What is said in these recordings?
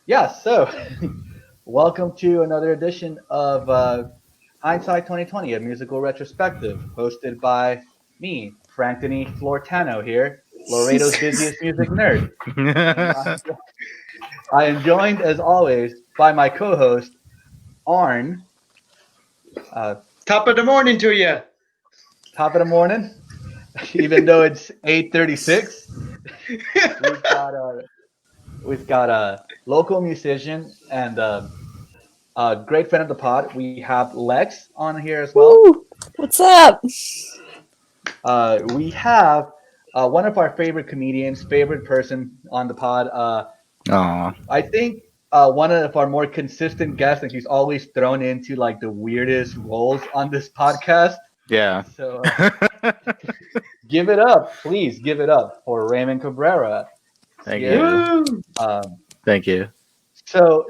Yeah, so welcome to another edition of Hindsight 2020, a musical retrospective, hosted by me, Frankany Flortano here, Laredo's busiest music nerd. I I am joined, as always, by my co-host, Arn. Uh, Top of the morning to you. Top of the morning, even though it's 8:36, we've got a local musician and a great friend of the pod. We have Lex on here as well. Woo! What's up? We have one of our favorite comedians, favorite person on the pod. Aw. I think one of our more consistent guests, and he's always thrown into like the weirdest roles on this podcast. Yeah. So give it up, please give it up for Raymond Cabrera. Thank Yeah. you. Woo! Thank you. So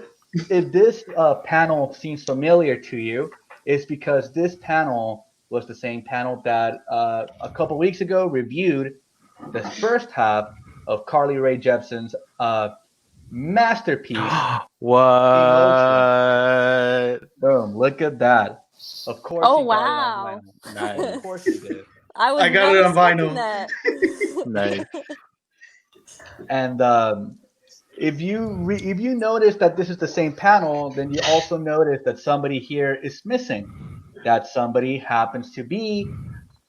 if this panel seems familiar to you, it's because this panel was the same panel that a couple weeks ago reviewed the first half of Carly Rae Jepsen's masterpiece. What? Boom! Look at that. Of course, Oh, he got wow. it on vinyl. Of course he did. I got it on not vinyl. expecting that. Nice. And if you notice that this is the same panel, then you also notice that somebody here is missing. That somebody happens to be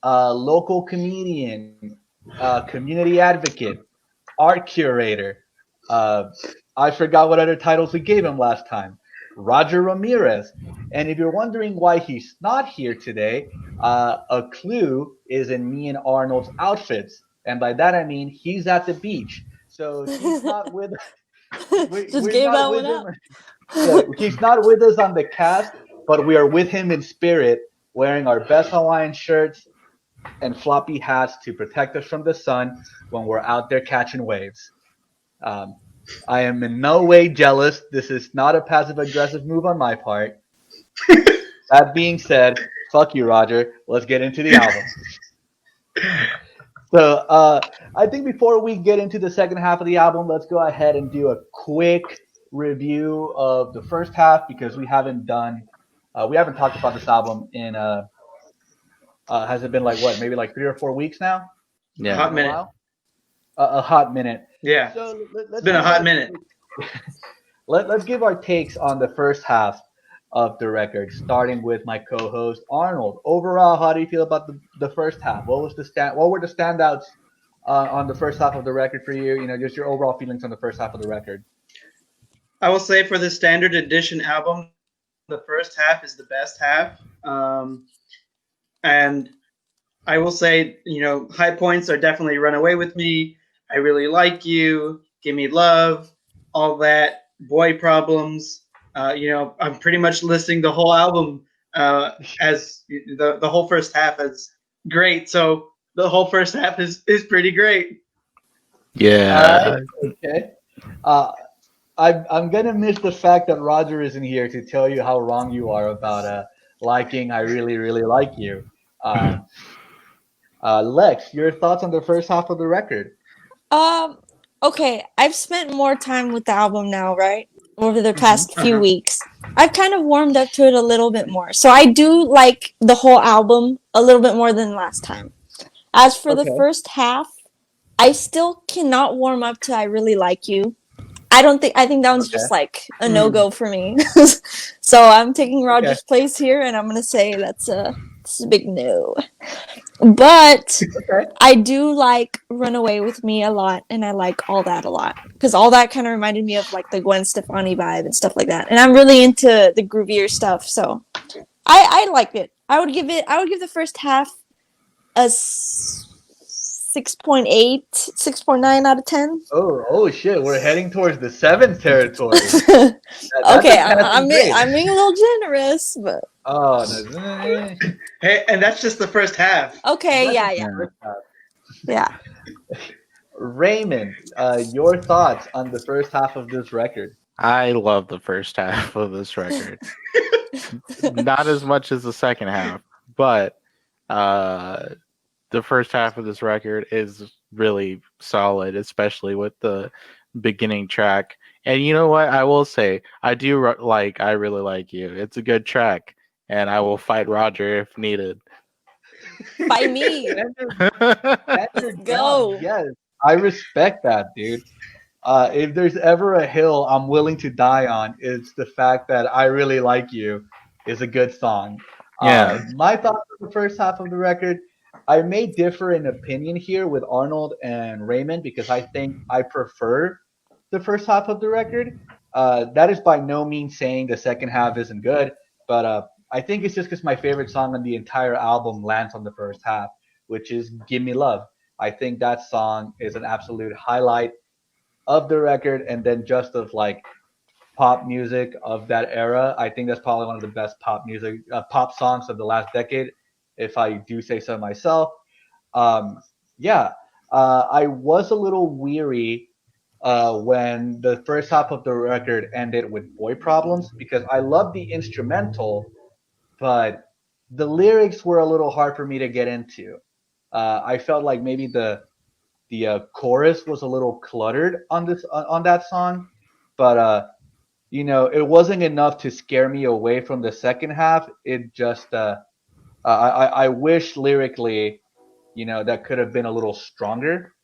a local comedian, a community advocate, art curator. Uh, I forgot what other titles we gave him last time. Roger Ramirez. And if you're wondering why he's not here today, a clue is in me and Arnold's outfits. And by that I mean he's at the beach. So he's not with Just we're gave not that with one him. up. Yeah, he's not with us on the cast, but we are with him in spirit, wearing our best Hawaiian shirts and floppy hats to protect us from the sun when we're out there catching waves. Um, I am in no way jealous. This is not a passive aggressive move on my part. That being said, fuck you, Roger. Let's get into the album. So I think before we get into the second half of the album, let's go ahead and do a quick review of the first half because we haven't talked about this album in has it been like what, maybe like 3 or 4 weeks now? Yeah. Hot Been a minute. while? A hot minute. Yeah. So It's been a hot minute. Let's give our takes on the first half of the record, starting with my co-host Arnold. Overall, how do you feel about the first half? What were the standouts on the first half of the record for you? You know, just your overall feelings on the first half of the record. I will say for the standard edition album, the first half is the best half. And I will say, high points are definitely Run Away With Me, I Really Like You, Give Me Love, all that, Boy Problems. I'm pretty much listing the whole album as the whole first half as great. So the whole first half is pretty great. Yeah. Okay. I'm gonna miss the fact that Roger isn't here to tell you how wrong you are about liking I Really Really Like You. Lex, your thoughts on the first half of the record? Um, okay, I've spent more time with the album now, right? Over the past few Uh-huh. weeks. I've kind of warmed up to it a little bit more. So I do like the whole album a little bit more than last time. As for the Okay. first half, I still cannot warm up to I Really Like You. I think that one's Okay. just like a Mm. no-go for me. So I'm taking Okay. Roger's place here and I'm gonna say that's a big no. But Okay. I do like Run Away With Me a lot, and I like All That a lot. Because All That kind of reminded me of like the Gwen Stefani vibe and stuff like that. And I'm really into the groovier stuff, so I like it. I would give the first half a 6.8, 6.9 out of 10. Oh shit, we're heading towards the seventh territory. That's Okay, a passing grade. I'm being a little generous, but Oh, no. Hey, and that's just the first half. okay, yeah. Yeah. Raymond, your thoughts on the first half of this record? I love the first half of this record. Not as much as the second half, but the first half of this record is really solid, especially with the beginning track And you know what? I will say, I really like you. It's a good track, and I will fight Roger if needed. By me. Stand your, stand Let's your ground. go. Yes, I respect that, dude. If there's ever a hill I'm willing to die on, it's the fact that I really like you is a good song. Yeah. My thoughts on the first half of the record, I may differ in opinion here with Arnold and Raymond because I think I prefer the first half of the record. That is by no means saying the second half isn't good, but I think it's just because my favorite song on the entire album lands on the first half, which is "Give Me Love." I think that song is an absolute highlight of the record, and then just of like pop music of that era. I think that's probably one of the best pop songs of the last decade, if I do say so myself. Um, yeah, I was a little weary when the first half of the record ended with "Boy Problems" because I love the instrumental, but the lyrics were a little hard for me to get into. I felt like maybe the chorus was a little cluttered on this on that song, but it wasn't enough to scare me away from the second half. It just I wish lyrically, that could have been a little stronger,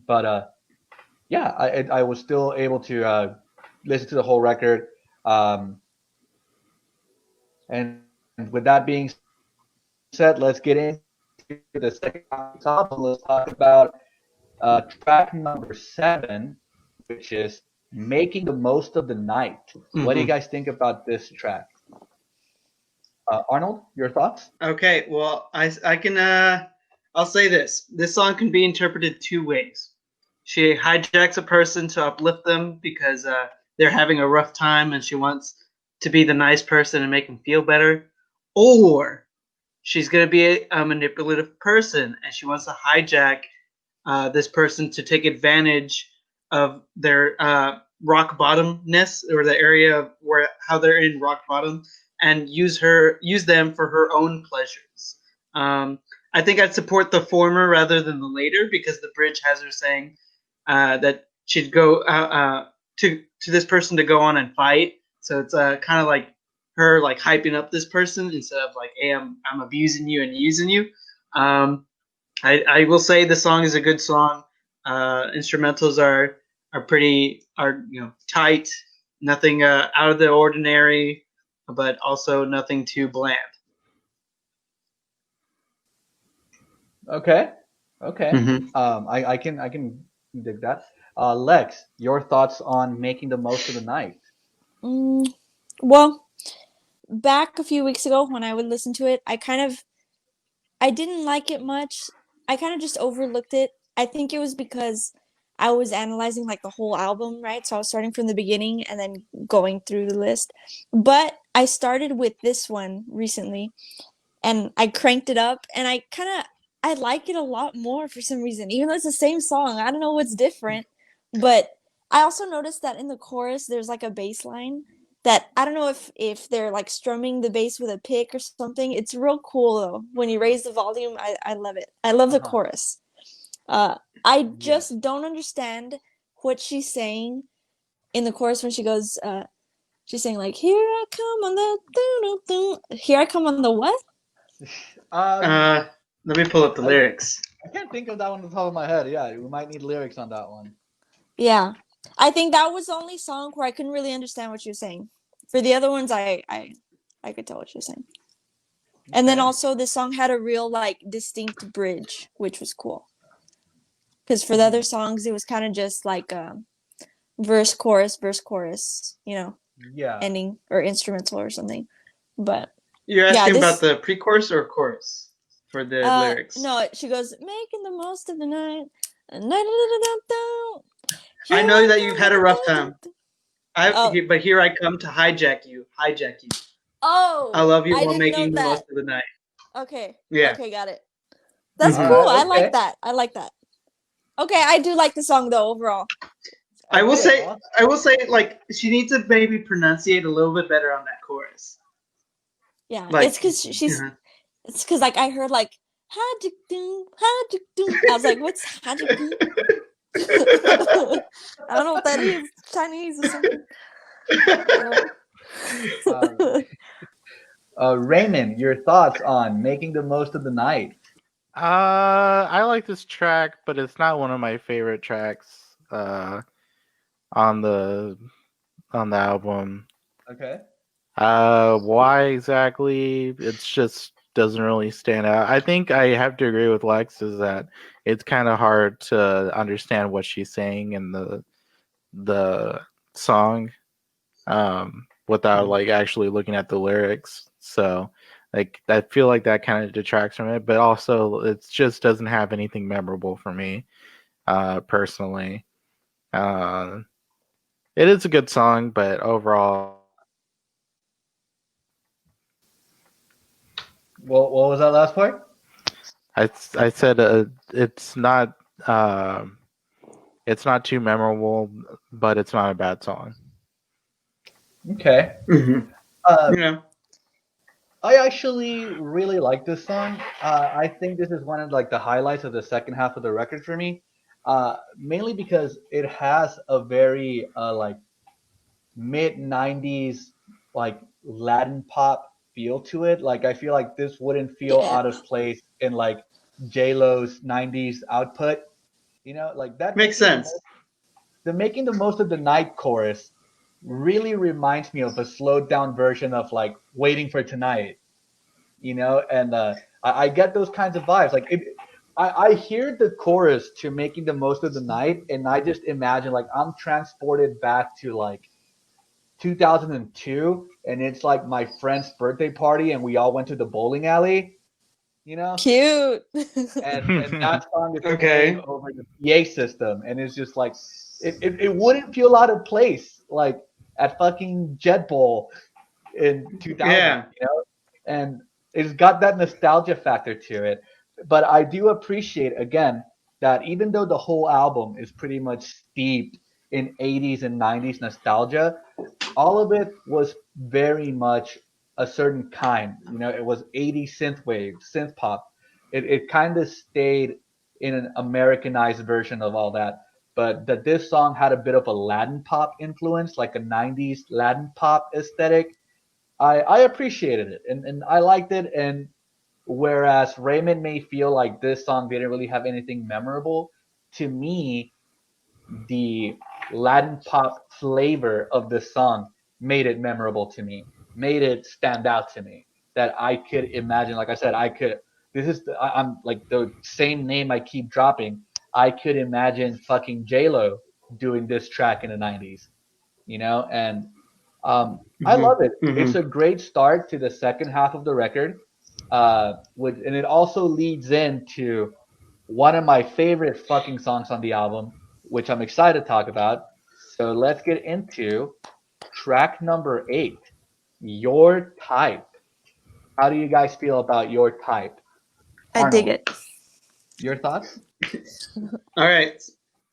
but yeah, I was still able to listen to the whole record. And with that being said, let's get into the second half of the album. Let's talk about track number 7, which is "Making the Most of the Night." What do you Mhm. guys think about this track? Arnold, your thoughts? Okay, well, I can I'll say this. This song can be interpreted two ways. She hijacks a person to uplift them because they're having a rough time and she wants to be the nice person and make them feel better. Or she's going to be a manipulative person and she wants to hijack this person to take advantage of their rock bottomness or the area where how they're in rock bottom and use them for her own pleasures. I think I'd support the former rather than the later because the bridge has her saying that she'd go to this person to go on and fight. So it's kind of like her like hyping up this person instead of like, hey, I'm abusing you and using you. I will say the song is a good song. Instrumentals are pretty tight, nothing out of the ordinary, but also nothing too bland. Okay, okay. Mm-hmm. I can dig that. Lex, your thoughts on "Making the Most of the Night"? Well, back a few weeks ago when I would listen to it, I didn't like it much. I kind of just overlooked it. I think it was because I was analyzing like the whole album, right? So I was starting from the beginning and then going through the list. But I started with this one recently and I cranked it up and I like it a lot more for some reason. Even though it's the same song, I don't know what's different. But I also noticed that in the chorus there's like a bass line that I don't know if they're like strumming the bass with a pick or something. It's real cool though. When you raise the volume, I love it. I love the Uh-huh. chorus. I Yeah. just don't understand what she's saying in the chorus when she goes she's saying like here I come on the here I come on the what? Um, Let me pull up the I, lyrics. I can't think of that one on the top of my head. Yeah, we might need lyrics on that one. Yeah. I think that was the only song where I couldn't really understand what she was saying. For the other ones I could tell what she was saying. And then Okay. also this song had a real like distinct bridge, which was cool. Because for the Mhm. other songs it was kind of just like verse chorus, Yeah. ending or instrumental or something. But You're yeah, asking about this the pre-chorus or chorus for the lyrics? no, she goes making the most of the night. I Here know I that you've come had on a the rough time. oh. But here I come to hijack you. Hijack you. I Oh, love you I while didn't know making the that. most of the night. Okay. Yeah. Okay, got it. That's All Hmm. cool. right. I like Okay. that. I like that. Okay, I do like the song though overall. I will Okay. say, Awesome. like she needs to maybe pronunciate a little bit better on that chorus. Yeah, it's Like, because it's because like I heard like I was like, what's I don't know what that is. Chinese or something. Raymond, your thoughts on making the most of the night? I like this track, but it's not one of my favorite tracks on the album. Okay. Why exactly? It's just doesn't really stand out. I think I have to agree with Lex is that it's kind of hard to understand what she's saying in the song without like actually looking at the lyrics. So like I feel like that kind of detracts from it, but also it just doesn't have anything memorable for me personally. It is a good song, but overall What was that last part? I said it's not too memorable, but it's not a bad song. Okay. Mm-hmm. Uh, Yeah. I actually really like this song. I think this is one of like the highlights of the second half of the record for me. Mainly because it has a very like mid '90s like Latin pop feel to it. Like I feel like this wouldn't feel Yeah. out of place in like J Lo's '90s output. You know, like that Makes sense. making the most of the night chorus really reminds me of a slowed down version of like Waiting for Tonight. You know, and I get those kinds of vibes. Like I hear the chorus to Making the Most of the Night, and I just imagine like I'm transported back to like 2002, and it's like my friend's birthday party, and we all went to the bowling alley. You know, Cute. and that song is Okay. playing over the PA system, and it's just like it wouldn't feel out of place like at fucking Jet Bowl in 2000, Yeah. you know, and it's got that nostalgia factor to it. But I do appreciate again that even though the whole album is pretty much steeped in 80s and 90s nostalgia, all of it was very much a certain kind. You know, it was 80s synthwave, synth pop. It kind of stayed in an Americanized version of all that. But that this song had a bit of a Latin pop influence, like a 90s Latin pop aesthetic. I appreciated it and I liked it. And whereas Raymond may feel like this song didn't really have anything memorable, to me, the Latin pop flavor of the song made it memorable to me, made it stand out to me. That I could imagine, like I said, I could. This is I'm like the same name I keep dropping. I could imagine fucking J Lo doing this track in the '90s, you know, and I Mm-hmm. love it. It's Mm-hmm. a great start to the second half of the record, and it also leads into one of my favorite fucking songs on the album, which I'm excited to talk about. So let's get into track number 8, Your Type. How do you guys feel about Your Type? I dig Arnold, it. your thoughts? All right.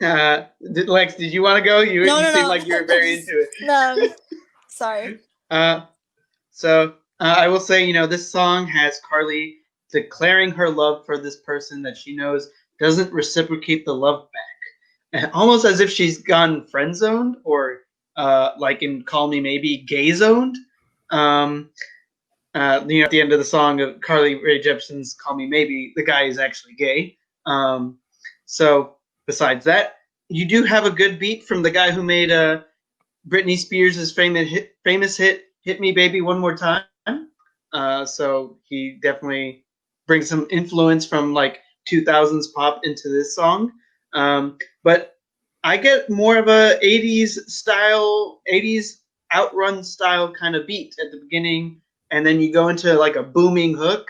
Lex, did you want to go? You No, you no, seem no. like you're very into it. No, sorry. So I will say, this song has Carly declaring her love for this person that she knows doesn't reciprocate the love back, and almost as if she's gone friend zoned or like in Call Me Maybe gay zoned. At the end of the song of Carly Rae Jepsen's "Call Me Maybe," the guy is actually gay. So besides that, you do have a good beat from the guy who made Britney Spears' famous hit "Hit Me Baby One More Time." So he definitely brings some influence from like 2000s pop into this song. But I get more of a 80s style, 80s outrun style kind of beat at the beginning, and then you go into like a booming hook.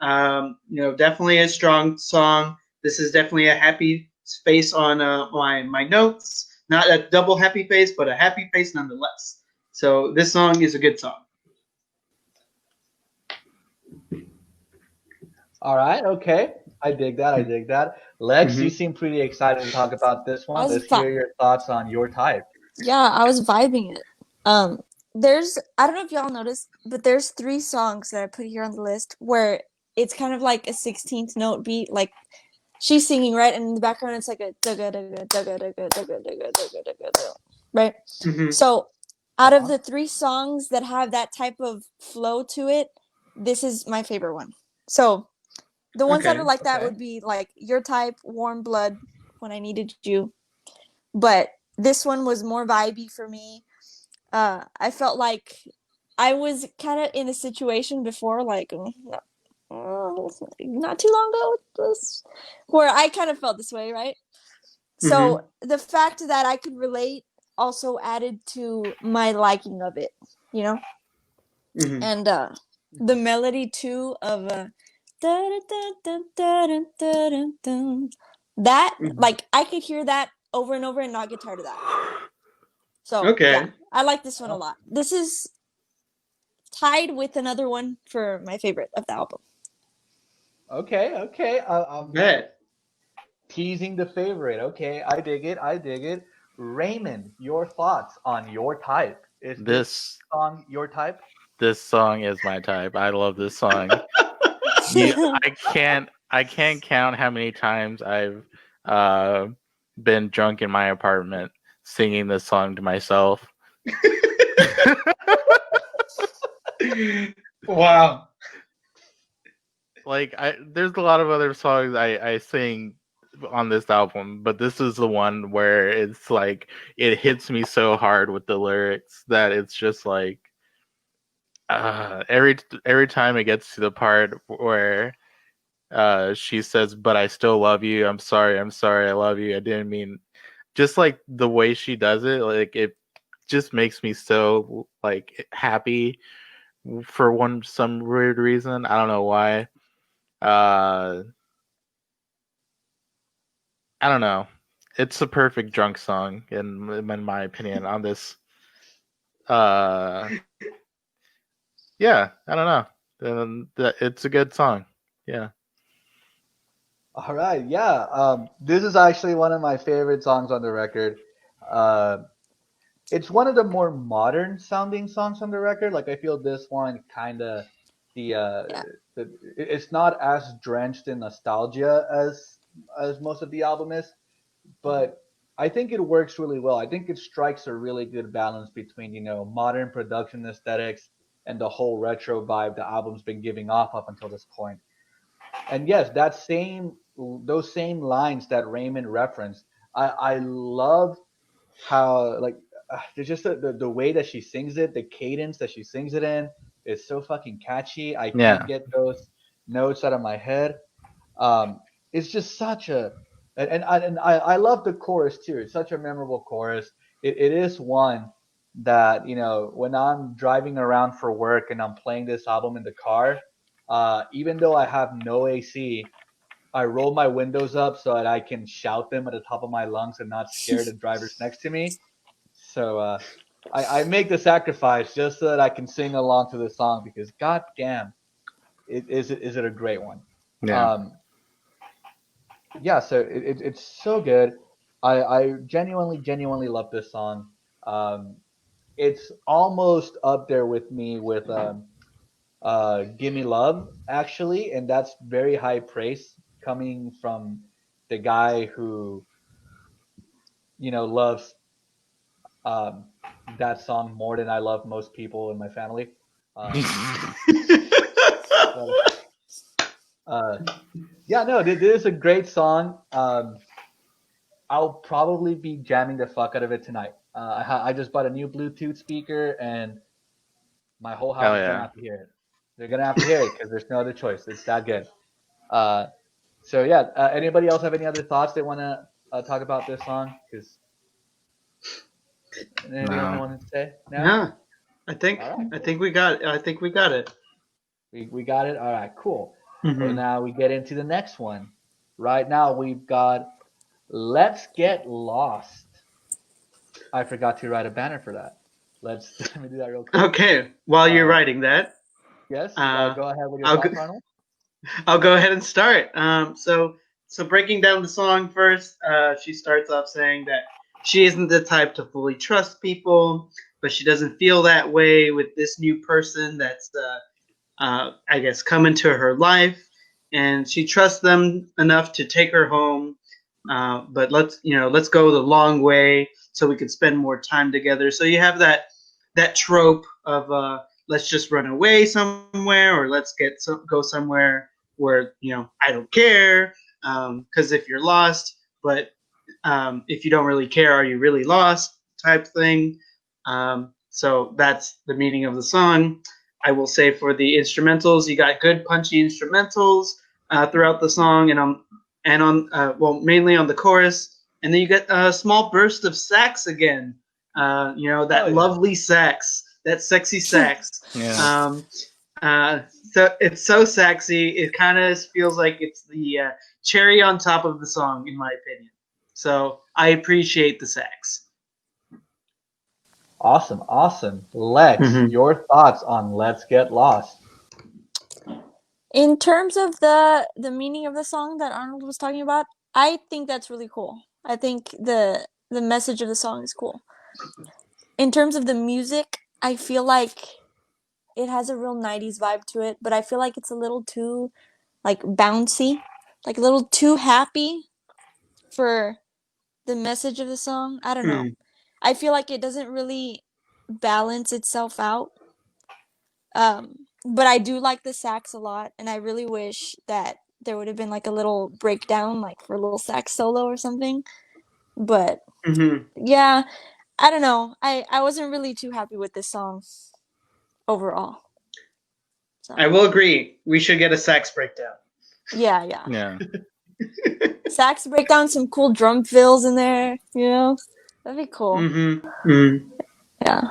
Definitely a strong song. This is definitely a happy face on my notes. Not a double happy face, but a happy face nonetheless. So this song is a good song. All right, okay. I dig that. I dig that. Lex, you Mm-hmm. seem pretty excited to talk about this I one. was Let's hear your thoughts on Your Type. Yeah, I was vibing it. There's I don't know if y'all noticed, but there's 3 songs that I put here on the list where it's kind of like a 16th note beat. Like she's singing, right? And in the background, it's like a dugga dugga dugga dugga dugga dugga dugga dugga dugga, right? Mhm. So, out of Uh-huh. the 3 songs that have that type of flow to it, this is my favorite one. So, the ones that Okay. are like that Okay. would be like Your Type, Warm Blood, When I Needed You. But this one was more vibey for me. I felt like I was kind of in a situation before, like not too long ago, where I kind of felt this way, right? So the fact that I could relate also added to my liking of it, you know? Mhm. And the melody too of that, Mhm. like, I could hear that over and over and not get tired of that. So Okay. yeah, I like this one a lot. This is tied with another one for my favorite of the album. Okay. Okay. I'm Bet. teasing the favorite. Okay, I dig it. I dig it. Raymond, your thoughts on Your Type? Is this This song your type? this song is my type. I love this song. I can't count how many times I've been drunk in my apartment singing this song to myself. Wow. Like there's a lot of other songs I sing on this album, but this is the one where it's like it hits me so hard with the lyrics that it's just like every time it gets to the part where she says, "But I still love you. I'm sorry. I love you. I didn't mean." Just like the way she does it, like it just makes me so like happy for some weird reason. I don't know why. Uh, I don't know. It's a perfect drunk song in my opinion on this. Uh, yeah, I don't know. It's a good song. Yeah. All right, yeah. This is actually one of my favorite songs on the record. Uh, it's one of the more modern sounding songs on the record. Like I feel this one kind of the Yeah. it's not as drenched in nostalgia as most of the album is, but I think it works really well. I think it strikes a really good balance between, modern production aesthetics and the whole retro vibe the album's been giving off up until this point. And yes, those same lines that Raymond referenced, I love how like there's just the way that she sings it, the cadence that she sings it in is so fucking catchy. I can't Yeah. get those notes out of my head. Um, it's just such a and I love the chorus too. It's such a memorable chorus. It is one that when I'm driving around for work and I'm playing this album in the car, even though I have no AC, I roll my windows up so that I can shout them at the top of my lungs and not scare the drivers next to me. So I make the sacrifice just so that I can sing along to the song because god damn, is it a great one. Yeah. Um, yeah, so it's so good. I genuinely love this song. Um, it's almost up there with me with Gimme Love, actually, and that's very high praise coming from the guy who, loves um, that song more than I love most people in my family. Um, but, uh, yeah, no, this is a great song. I'll probably be jamming the fuck out of it tonight. I just bought a new Bluetooth speaker, and my whole house Hell is gonna yeah. have to hear it. They're gonna have to hear it because there's no other choice. It's that good. Uh, so yeah, anybody else have any other thoughts they want to talk about this song? Because anything else they No. want to say? No. Yeah. I think All right. I think we got it. We got it. All right. Cool. Well, Mhm. now we get into the next one. Right now we've got "Let's Get Lost." I forgot to write a banner for that. Let me do that real quick. Okay. While you're Uh, writing that, yes. uh, Go ahead with your I'll go, thoughts, Arnold. I'll go ahead and start. So breaking down the song first, she starts off saying that she isn't the type to fully trust people, but she doesn't feel that way with this new person that's I guess come into her life. and she trusts them enough to take her home. But let's go the long way so we could spend more time together. So you have that trope of let's just run away somewhere, or let's go somewhere where I don't care, because if you're lost, but if you don't really care, are you really lost? Type thing. So that's the meaning of the song. I will say for the instrumentals, you got good punchy instrumentals throughout the song, and mainly on the chorus, and then you get a small burst of sax again. That lovely sax, that sexy sax. Yeah. So it's so sexy. It kind of feels like it's the cherry on top of the song, in my opinion. So I appreciate the sax. Awesome. Lex, your thoughts on Let's Get Lost? In terms of the meaning of the song that Arnold was talking about, I think that's really cool. I think the message of the song is cool. In terms of the music, I feel like it has a real 90s vibe to it, but I feel like it's a little too like bouncy, like a little too happy for the message of the song. I don't know. I feel like it doesn't really balance itself out. But I do like the sax a lot, and I really wish that there would have been like a little breakdown, like for a little sax solo or something. But yeah, I don't know. I wasn't really too happy with this song overall. So. I will agree. We should get a sax breakdown. Yeah. Sax breakdown, some cool drum fills in there. That'd be cool. Yeah.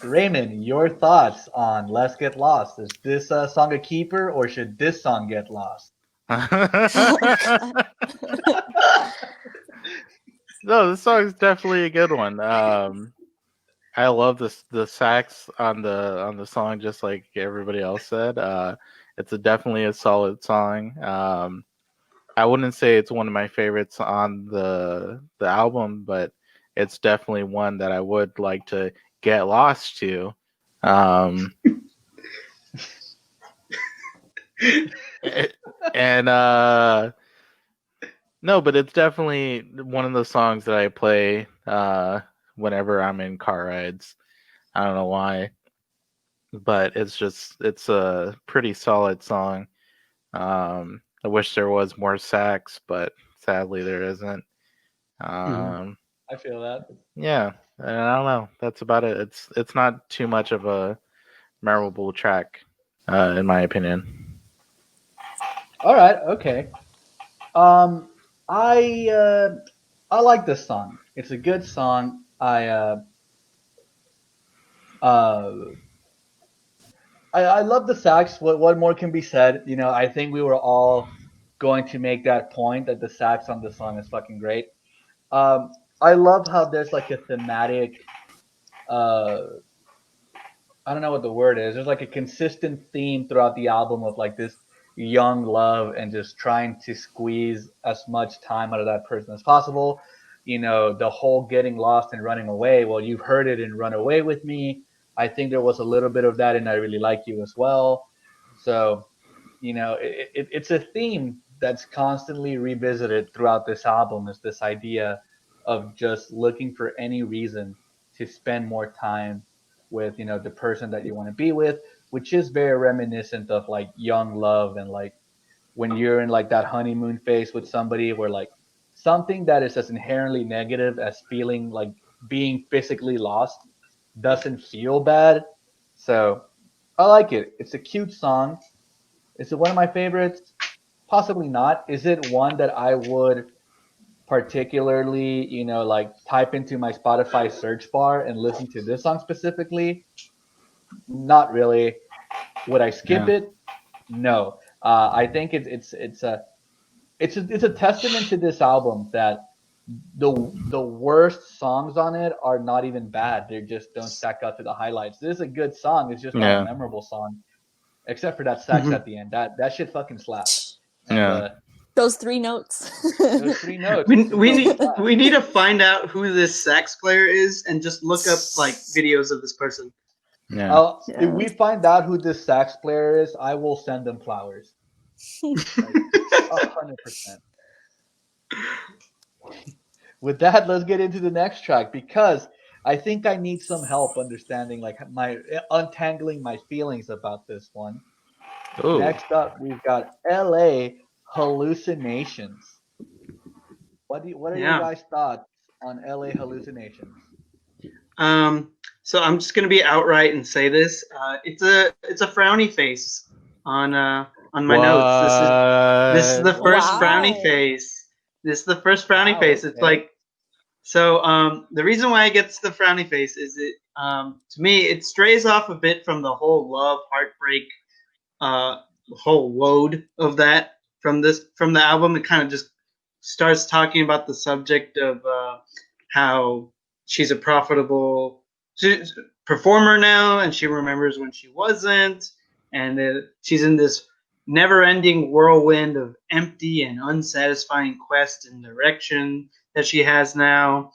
Raymond, your thoughts on Let's Get Lost? Is this song a keeper, or should this song get lost? No, this song is definitely a good one. I love the sax on the song, just like everybody else said. It's definitely a solid song. I wouldn't say it's one of my favorites on the album, but it's definitely one that I would like to get lost to. No, but it's definitely one of those songs that I play whenever I'm in car rides. I don't know why, but it's a pretty solid song. I wish there was more sax, but sadly there isn't. I feel that. Yeah, and I don't know. That's about it. It's not too much of a memorable track, in my opinion. All right. Okay. I like this song. It's a good song. I love the sax. What more can be said? I think we were all going to make that point that the sax on the song is fucking great. I love how there's like a thematic. I don't know what the word is. There's like a consistent theme throughout the album of like this young love and just trying to squeeze as much time out of that person as possible. The whole getting lost and running away. Well, you've heard it in Run Away With Me. I think there was a little bit of that in I Really Like You as well. So, it's a theme that's constantly revisited throughout this album, is this idea of just looking for any reason to spend more time with, the person that you want to be with, which is very reminiscent of like young love and like when you're in like that honeymoon phase with somebody where like something that is as inherently negative as feeling like being physically lost doesn't feel bad. So I like it. It's a cute song. Is it one of my favorites? Possibly not. Is it one that I would particularly, like type into my Spotify search bar and listen to this song specifically? Not really. Would I skip it? No. I think it's a testament to this album that the worst songs on it are not even bad. They just don't stack up to the highlights. This is a good song. It's just not a memorable song, except for that sax at the end. That shit fucking slaps. And, those 3 notes. those 3 notes. We need to find out who this sax player is and just look up like videos of this person. Yeah. If we find out who this sax player is, I will send them flowers. Like 100%. With that, let's get into the next track because I think I need some help understanding, like my untangling my feelings about this one. Ooh. Next up, we've got L.A. Hallucinations. What are your Yeah. guys' thoughts on L.A. Hallucinations? So I'm just gonna be outright and say this. It's a frowny face on my notes. This is the first frowny Wow. face. This is the first frowny Wow. face. It's Okay. like so. The reason why it gets the frowny face is to me it strays off a bit from the whole love heartbreak whole load of that from the album. It kind of just starts talking about the subject of how she's a profitable performer now, and she remembers when she wasn't, and she's in this never-ending whirlwind of empty and unsatisfying quest and direction that she has now.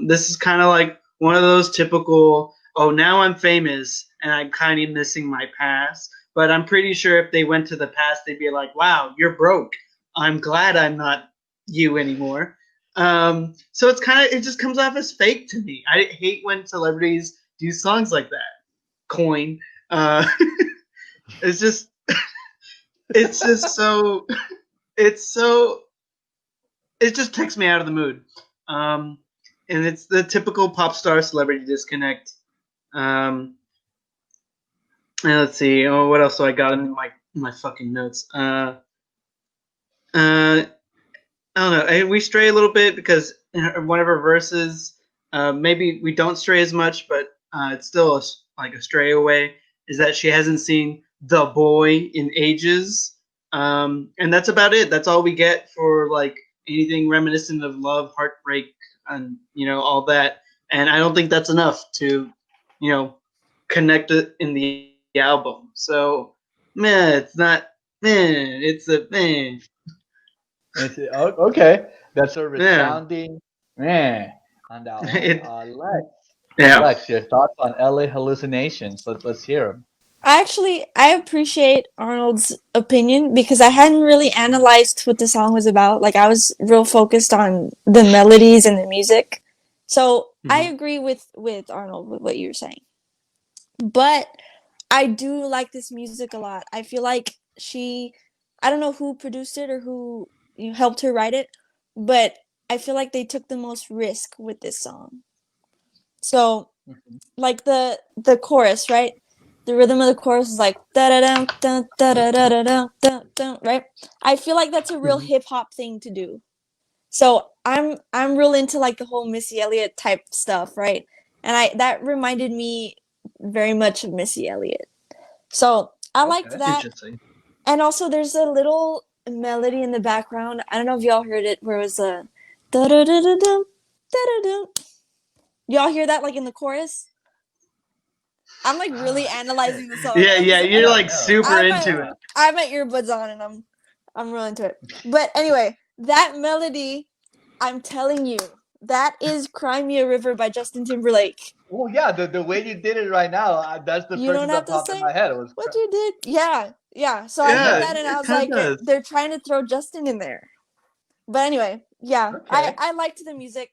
This is kind of like one of those typical, oh, now I'm famous and I'm kind of missing my past. But I'm pretty sure if they went to the past, they'd be like, wow, you're broke. I'm glad I'm not you anymore. So it just comes off as fake to me. I hate when celebrities do songs like that. Coin. It's just so it just takes me out of the mood. And it's the typical pop star celebrity disconnect. And let's see. Oh, what else do I got in my fucking notes? I don't know. We stray a little bit because in one of her verses, maybe we don't stray as much, but it's still like a stray away. Is that she hasn't seen the boy in ages, and that's about it. That's all we get for like anything reminiscent of love, heartbreak, and all that. And I don't think that's enough to connect it in the album. So, man, it's not. Man, it's a man. Okay. That's a Yeah. resounding meh on that one. It, Lex, yeah. Lex, your thoughts on LA Hallucinations? Let's hear them. I appreciate Arnold's opinion because I hadn't really analyzed what the song was about. Like I was real focused on the melodies and the music. So I Mhm. agree with Arnold with what you're saying. But I do like this music a lot. I feel like I don't know who produced it or who helped her write it, but I feel like they took the most risk with this song. So Mhm. like the chorus, right? The rhythm of the chorus is like da da da da da da da da da da, right? I feel like that's a real Mhm. hip hop thing to do. So I'm real into like the whole Missy Elliott type stuff, right? And that reminded me very much of Missy Elliott. So I liked Okay. that. Interesting. And also there's a little melody in the background. I don't know if y'all heard it where it was a da da da da da da da. Y'all hear that like in the chorus? I'm like really analyzing the song. Yeah, yeah, I you're don't like know. super I might into it. I have my earbuds on and I'm really into it. But anyway, that melody, I'm telling you, that is Cry Me a River by Justin Timberlake. Oh yeah, the way you did it right now, that's the You first don't thing have that to popped in sing my head. It was what you did. Yeah, yeah. So I heard Yeah, that and I it was kind of like, does. they're trying to throw Justin in there. But anyway, yeah, okay. I liked the music.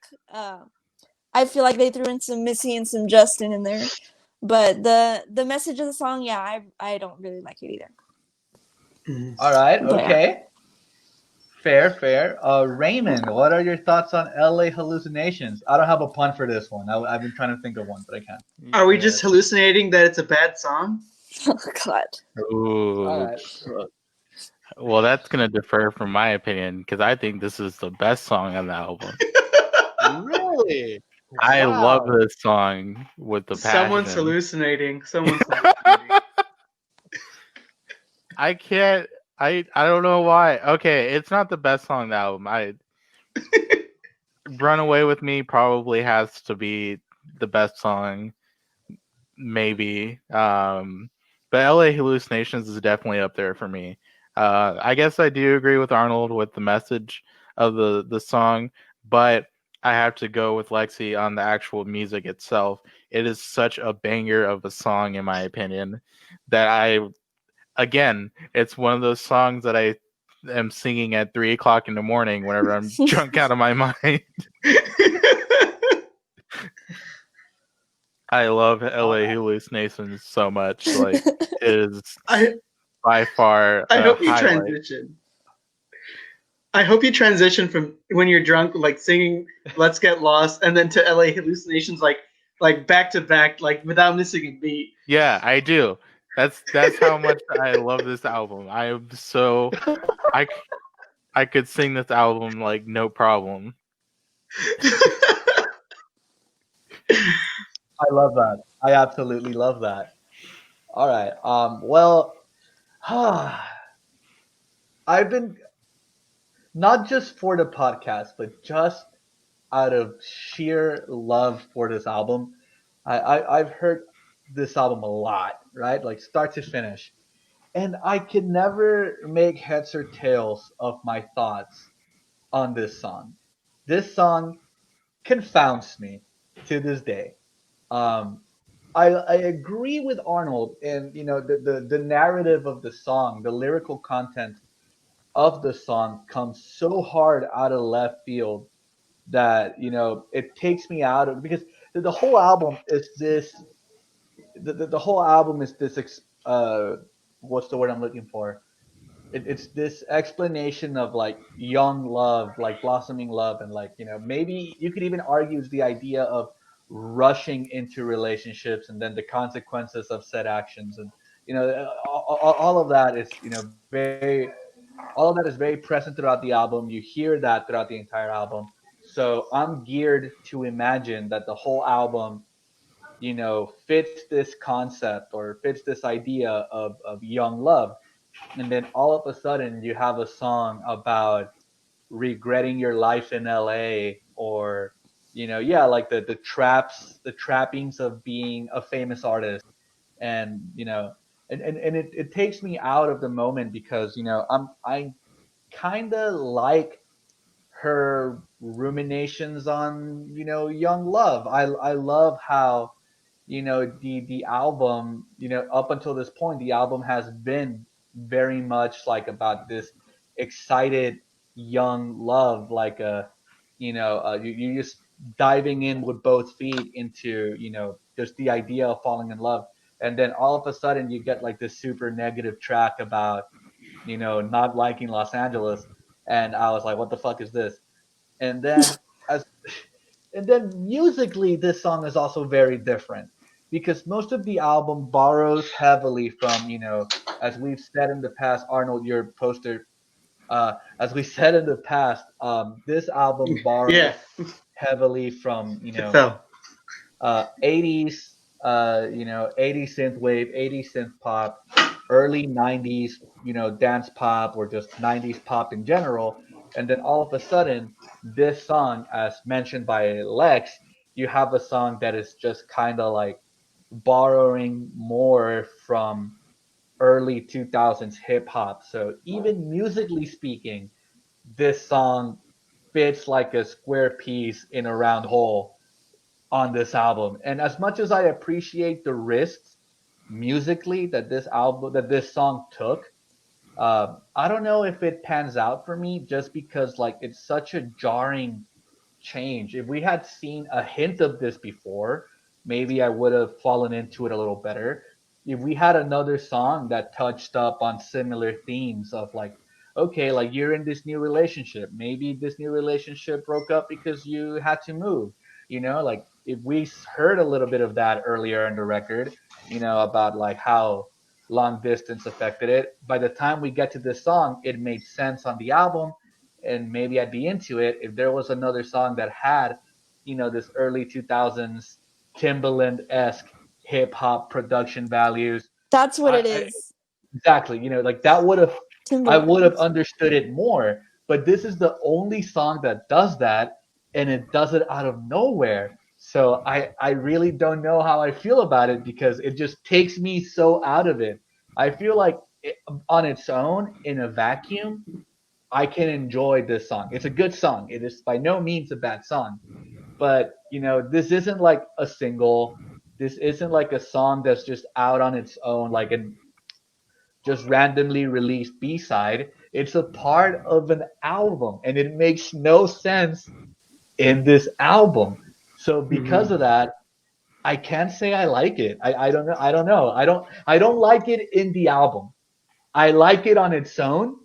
I feel like they threw in some Missy and some Justin in there. But the message of the song, yeah, I don't really like it either. Mhm. All right. But yeah. Okay. Fair, fair. Raymond, what are your thoughts on LA Hallucinations? I don't have a pun for this one. I've been trying to think of one, but I can't. Are we Yeah. just hallucinating that it's a bad song? Oh God. All Ooh. right. Well, that's gonna differ from my opinion because I think this is the best song on the album. Really? I love Wow. this song with the Someone's passion. hallucinating. Someone's hallucinating. I can't. I don't know why. Okay, it's not the best song on the album. Run Away with Me probably has to be the best song, maybe. But LA Hallucinations is definitely up there for me. I guess I do agree with Arnold with the message of the song, but I have to go with Lexi on the actual music itself. It is such a banger of a song, in my opinion, that again, it's one of those songs that I am singing at 3 o'clock in the morning whenever I'm drunk out of my mind. I love LA Hallucinations so much. Like, it is I by far I a hope you highlight. transition. I hope you transition from when you're drunk, like singing "Let's Get Lost," and then to LA Hallucinations, like back to back, like without missing a beat. Yeah, I do. That's how much I love this album. I am so I could sing this album like no problem. I love that. I absolutely love that. All right. Well, I've been not just for the podcast, but just out of sheer love for this album. I've heard this album a lot, right? Like start to finish. And I could never make heads or tails of my thoughts on this song. This song confounds me to this day. Um, I agree with Arnold and the narrative of the song, the lyrical content of the song comes so hard out of left field that it takes me out of because the whole album is this the whole album is this what's the word I'm looking for, it's this explanation of like young love, like blossoming love, and like maybe you could even argue it's the idea of rushing into relationships and then the consequences of said actions, and all of that is very all of that is very present throughout the album. You hear that throughout the entire album. So I'm geared to imagine that the whole album fits this concept or fits this idea of young love, and then all of a sudden you have a song about regretting your life in LA, or yeah, like the trappings of being a famous artist, and and it takes me out of the moment because I kind of like her ruminations on young love. I love how the album, up until this point the album has been very much like about this excited young love, like you're just diving in with both feet into just the idea of falling in love, and then all of a sudden you get like this super negative track about not liking Los Angeles, and I was like, what the fuck is this? And then as and then musically this song is also very different because most of the album borrows heavily from as we've said in the past, Arnold, your poster, as we said in the past, this album Yeah, borrows heavily from it fell. 80s 80s synth wave, 80s synth pop, early 90s dance pop, or just 90s pop in general. And then all of a sudden this song, as mentioned by Lex, you have a song that is just kind of like borrowing more from early 2000s hip hop. So even musically speaking, this song fits like a square piece in a round hole on this album. And as much as I appreciate the risks musically that this song took, I don't know if it pans out for me just because like it's such a jarring change. If we had seen a hint of this before, maybe I would have fallen into it a little better. If we had another song that touched up on similar themes of like, okay, like you're in this new relationship, maybe this new relationship broke up because you had to move, like if we heard a little bit of that earlier in the record, about like how long distance affected it, by the time we get to this song, it made sense on the album, and maybe I'd be into it if there was another song that had, this early 2000s Timbaland esque hip hop production values. That's what it I is. exactly, like that would have, I would have Timberland. understood it more. But this is the only song that does that, and it does it out of nowhere. So I really don't know how I feel about it because it just takes me so out of it. I feel like on its own, in a vacuum, I can enjoy this song. It's a good song. It is by no means a bad song. But, this isn't like a single. This isn't like a song that's just out on its own, like a just randomly released B-side. It's a part of an album, and it makes no sense in this album. So because of that, I can't say I like it. I don't know. I don't know. I don't like it in the album. I like it on its own,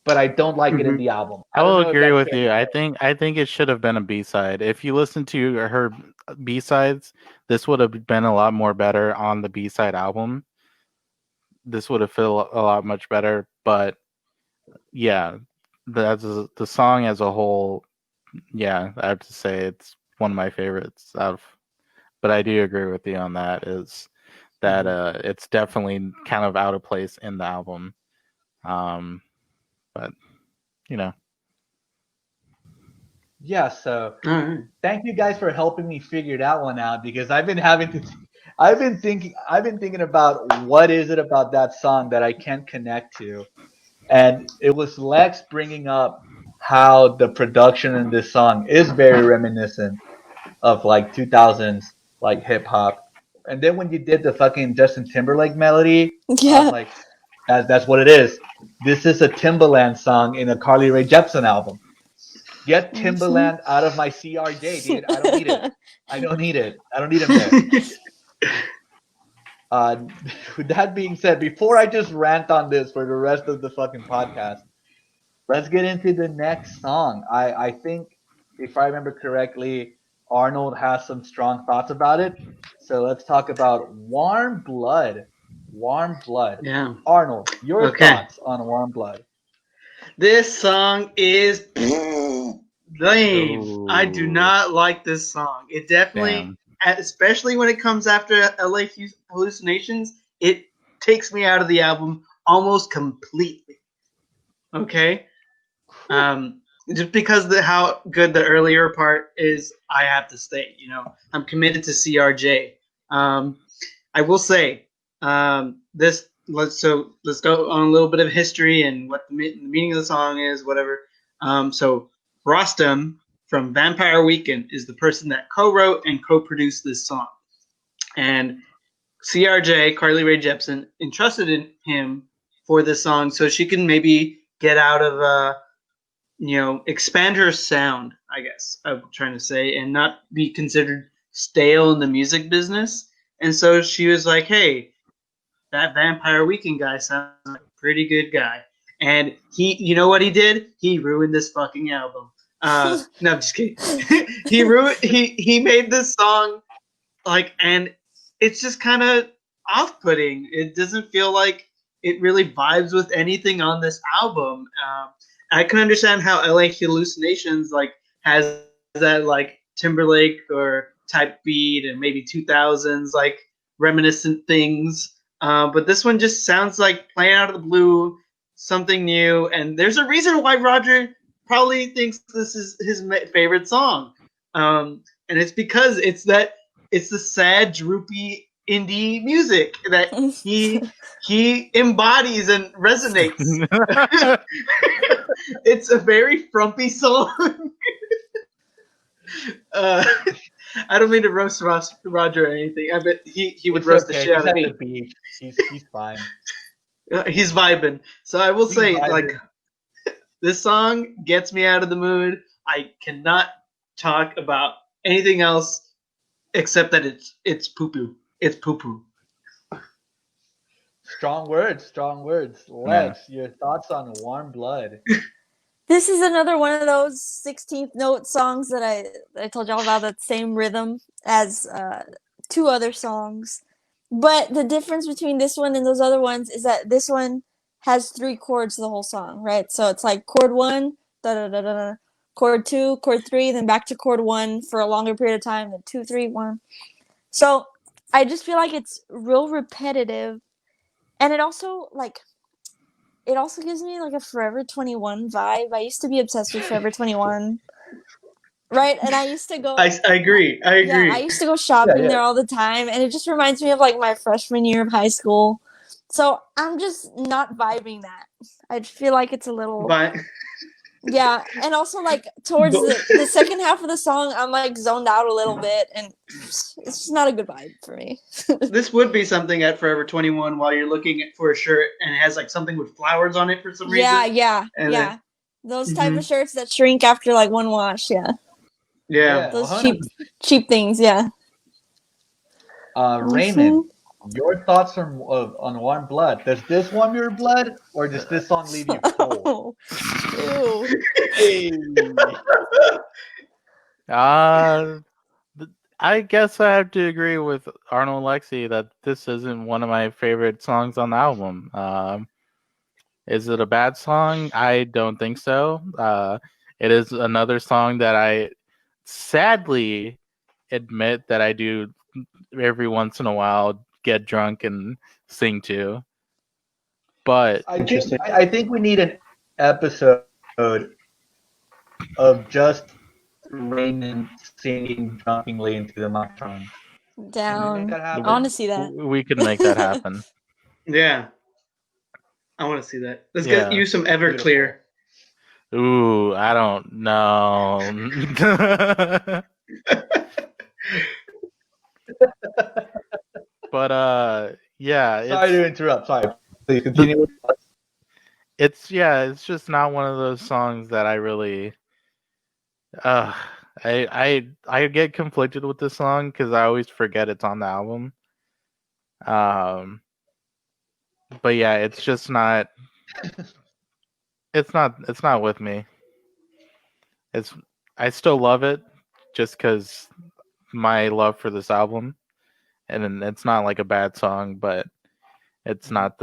but I don't like it in the album. I don't will know if agree that's with fair. you. I think it should have been a B-side. If you listen to her B-sides, this would have been a lot more better on the B-side album. This would have felt a lot much better. But yeah, the song as a whole, yeah, I have to say it's one of my favorites. But I do agree with you on that. Is that it's definitely kind of out of place in the album. But Yeah, so All right. thank you guys for helping me figure that one out, because I've been thinking about what is it about that song that I can't connect to. And it was Lex bringing up how the production in this song is very reminiscent of like 2000s like hip hop. And then when you did the fucking Justin Timberlake melody, I was Yeah. like, that's what it is. This is a Timbaland song in a Carly Rae Jepsen album. Get Timbaland out of my CRJ, dude. I don't need it. I don't need it. I don't need him there. With that being said, before I just rant on this for the rest of the fucking podcast, let's get into the next song. I think, if I remember correctly, Arnold has some strong thoughts about it. So let's talk about Warm Blood. Warm Blood. Yeah. Arnold, your Okay. thoughts on Warm Blood? This song is lame. Ooh. I do not like this song. It definitely, especially when it comes after LA Hallucinations, it takes me out of the album almost completely. Okay? Just because of how good the earlier part is, I have to stay. I'm committed to CRJ. I will say, this. Let's go on a little bit of history and what the meaning of the song is, whatever. So Rostam from Vampire Weekend is the person that co-wrote and co-produced this song, and CRJ, Carly Rae Jepsen, entrusted in him for this song so she can maybe get out of expand her sound, I guess I'm trying to say, and not be considered stale in the music business. And so she was like, hey, that Vampire Weekend guy sounds like a pretty good guy. And you know what he did? He ruined this fucking album. No, I'm just kidding. He made this song, and it's just kind of off-putting. It doesn't feel like it really vibes with anything on this album. I can understand how LA Hallucinations has that Timberlake or type beat and maybe 2000s reminiscent things. But this one just sounds like playing out of the blue, something new. And there's a reason why Roger probably thinks this is his favorite song. And it's because it's the sad, droopy indie music that he embodies and resonates. It's a very frumpy song. I don't mean to roast Roger or anything. I bet he would roast the shit out of me. He's at the beach. He's fine. He's vibing. So I will say, this song gets me out of the mood. I cannot talk about anything else except that it's poo-poo. It's poo-poo. Strong words. Lex, your thoughts on Warm Blood? This is another one of those 16th note songs that I told y'all about, that same rhythm as two other songs. But the difference between this one and those other ones is that this one has 3 chords the whole song, right? So it's like chord 1, da-da-da-da-da, chord 2, chord 3, then back to chord 1 for a longer period of time, then 2, 3, 1. So I just feel like it's real repetitive. And it also gives me a Forever 21 vibe. I used to be obsessed with Forever 21. Right? And I used to go... I agree. Yeah, I used to go shopping there all the time. And it just reminds me of my freshman year of high school. So I'm just not vibing that. I feel like it's a little But yeah, and also like towards the second half of the song, I'm like zoned out a little bit, and it's just not a good vibe for me. this would be something at Forever 21 while you're looking for a shirt and it has like something with flowers on it for some reason. Yeah. And Those type of shirts that shrink after like one wash. Yeah, Yeah. those 100%. cheap things. Yeah. Raymond, your thoughts on Warm Blood. Does this warm your blood, or does this song leave you cold? Ew. Hey. I guess I have to agree with Arnold Lexi that this isn't one of my favorite songs on the album. Is it a bad song? I don't think so. It is another song that I sadly admit that I do every once in a while get drunk and sing to. But I think we need an episode of just Raymond singing drunkenly into the microphone. Can we make Down. that I happen? want to see that. we can make that happen. Yeah. I want to see that. Let's Yeah. get you some Everclear. Ooh, I don't know. But yeah, Sorry to interrupt. Sorry. Please continue. it's just not one of those songs that I really I get conflicted with this song because I always forget it's on the album. But yeah, it's just not it's not with me. I still love it just because my love for this album, and it's not like a bad song, but it's not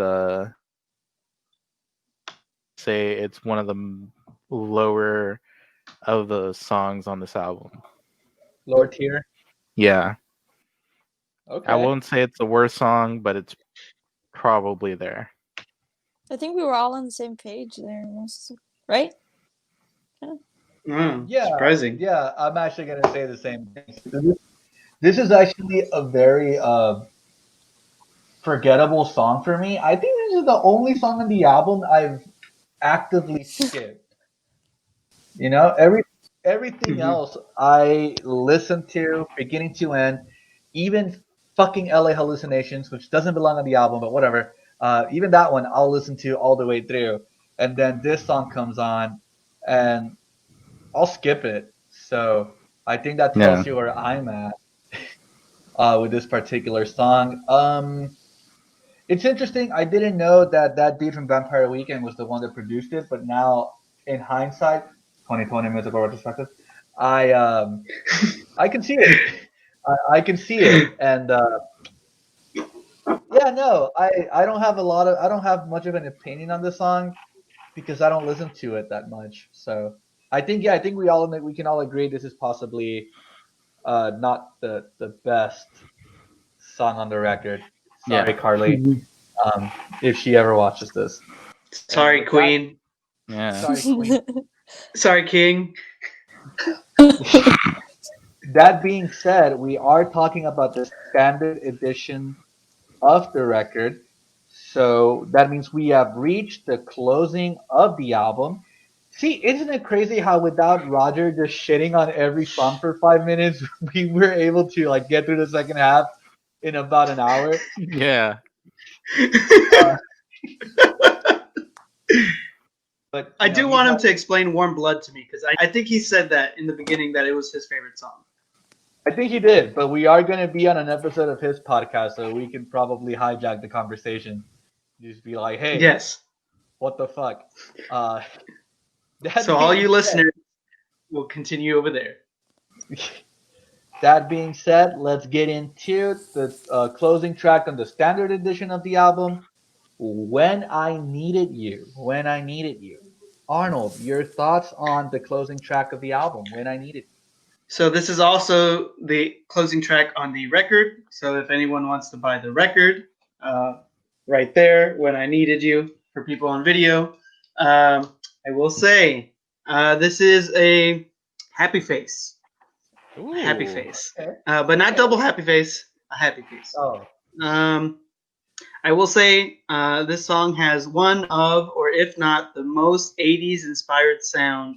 say it's one of the lower of the songs on this album. Lower tier. Yeah, Okay. I won't say it's the worst song, but it's probably there. I think we were all on the same page there, right? Yeah. Surprising. Yeah, I'm actually gonna say the same thing. This is actually a very forgettable song for me. I think this is the only song on the album I've actively skipped. You know, everything else I listened to beginning to end, even fucking LA Hallucinations, which doesn't belong on the album, but whatever. Even that one I'll listen to all the way through. And then this song comes on and I'll skip it. So I think that tells you where I'm at with this particular song. It's interesting. I didn't know that dude from Vampire Weekend was the one that produced it, but now in hindsight, 2020 Musical Retrospective, I can see it. I can see it, and yeah, no, I don't have I don't have much of an opinion on the song because I don't listen to it that much. So I think we can all agree this is possibly not the best song on the record. Sorry, Carly, if she ever watches this. Sorry, Queen. Sorry, Queen. Sorry, King. That being said, we are talking about the standard edition of the record. So that means we have reached the closing of the album. See, isn't it crazy how without Roger just shitting on every song for 5 minutes, we were able to like get through the second half in about an hour? Yeah. But I do want him to explain Warm Blood to me because I think he said that in the beginning that it was his favorite song. I think he did, but we are going to be on an episode of his podcast, so we can probably hijack the conversation. Just be like, hey, yes, what the fuck? So all you listeners will continue over there. That being said, let's get into the closing track on the standard edition of the album, When I Needed You. When I Needed You. Arnold, your thoughts on the closing track of the album, When I Needed You. So this is also the closing track on the record. So if anyone wants to buy the record, right there, When I Needed You, for people on video, I will say this is a happy face. Ooh. A happy face. Okay. But not double happy face, a happy face. Oh. I will say this song has one of, or if not, the most 80s inspired sound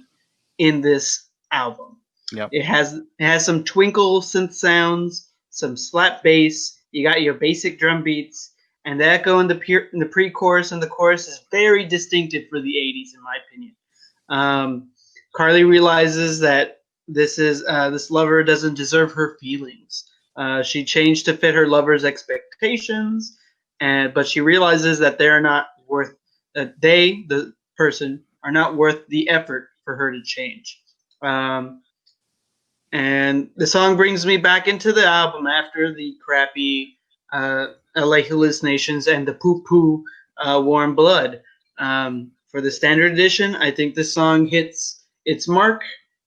in this album. Yep. It has some twinkle synth sounds, some slap bass. You got your basic drum beats, and the echo in the pre-chorus and the chorus is very distinctive for the 80s, in my opinion. Carly realizes that this lover doesn't deserve her feelings. She changed to fit her lover's expectations, but she realizes that the person, are not worth the effort for her to change. And the song brings me back into the album after the crappy LA hallucinations and the poo poo warm blood. For the standard edition, I think this song hits its mark.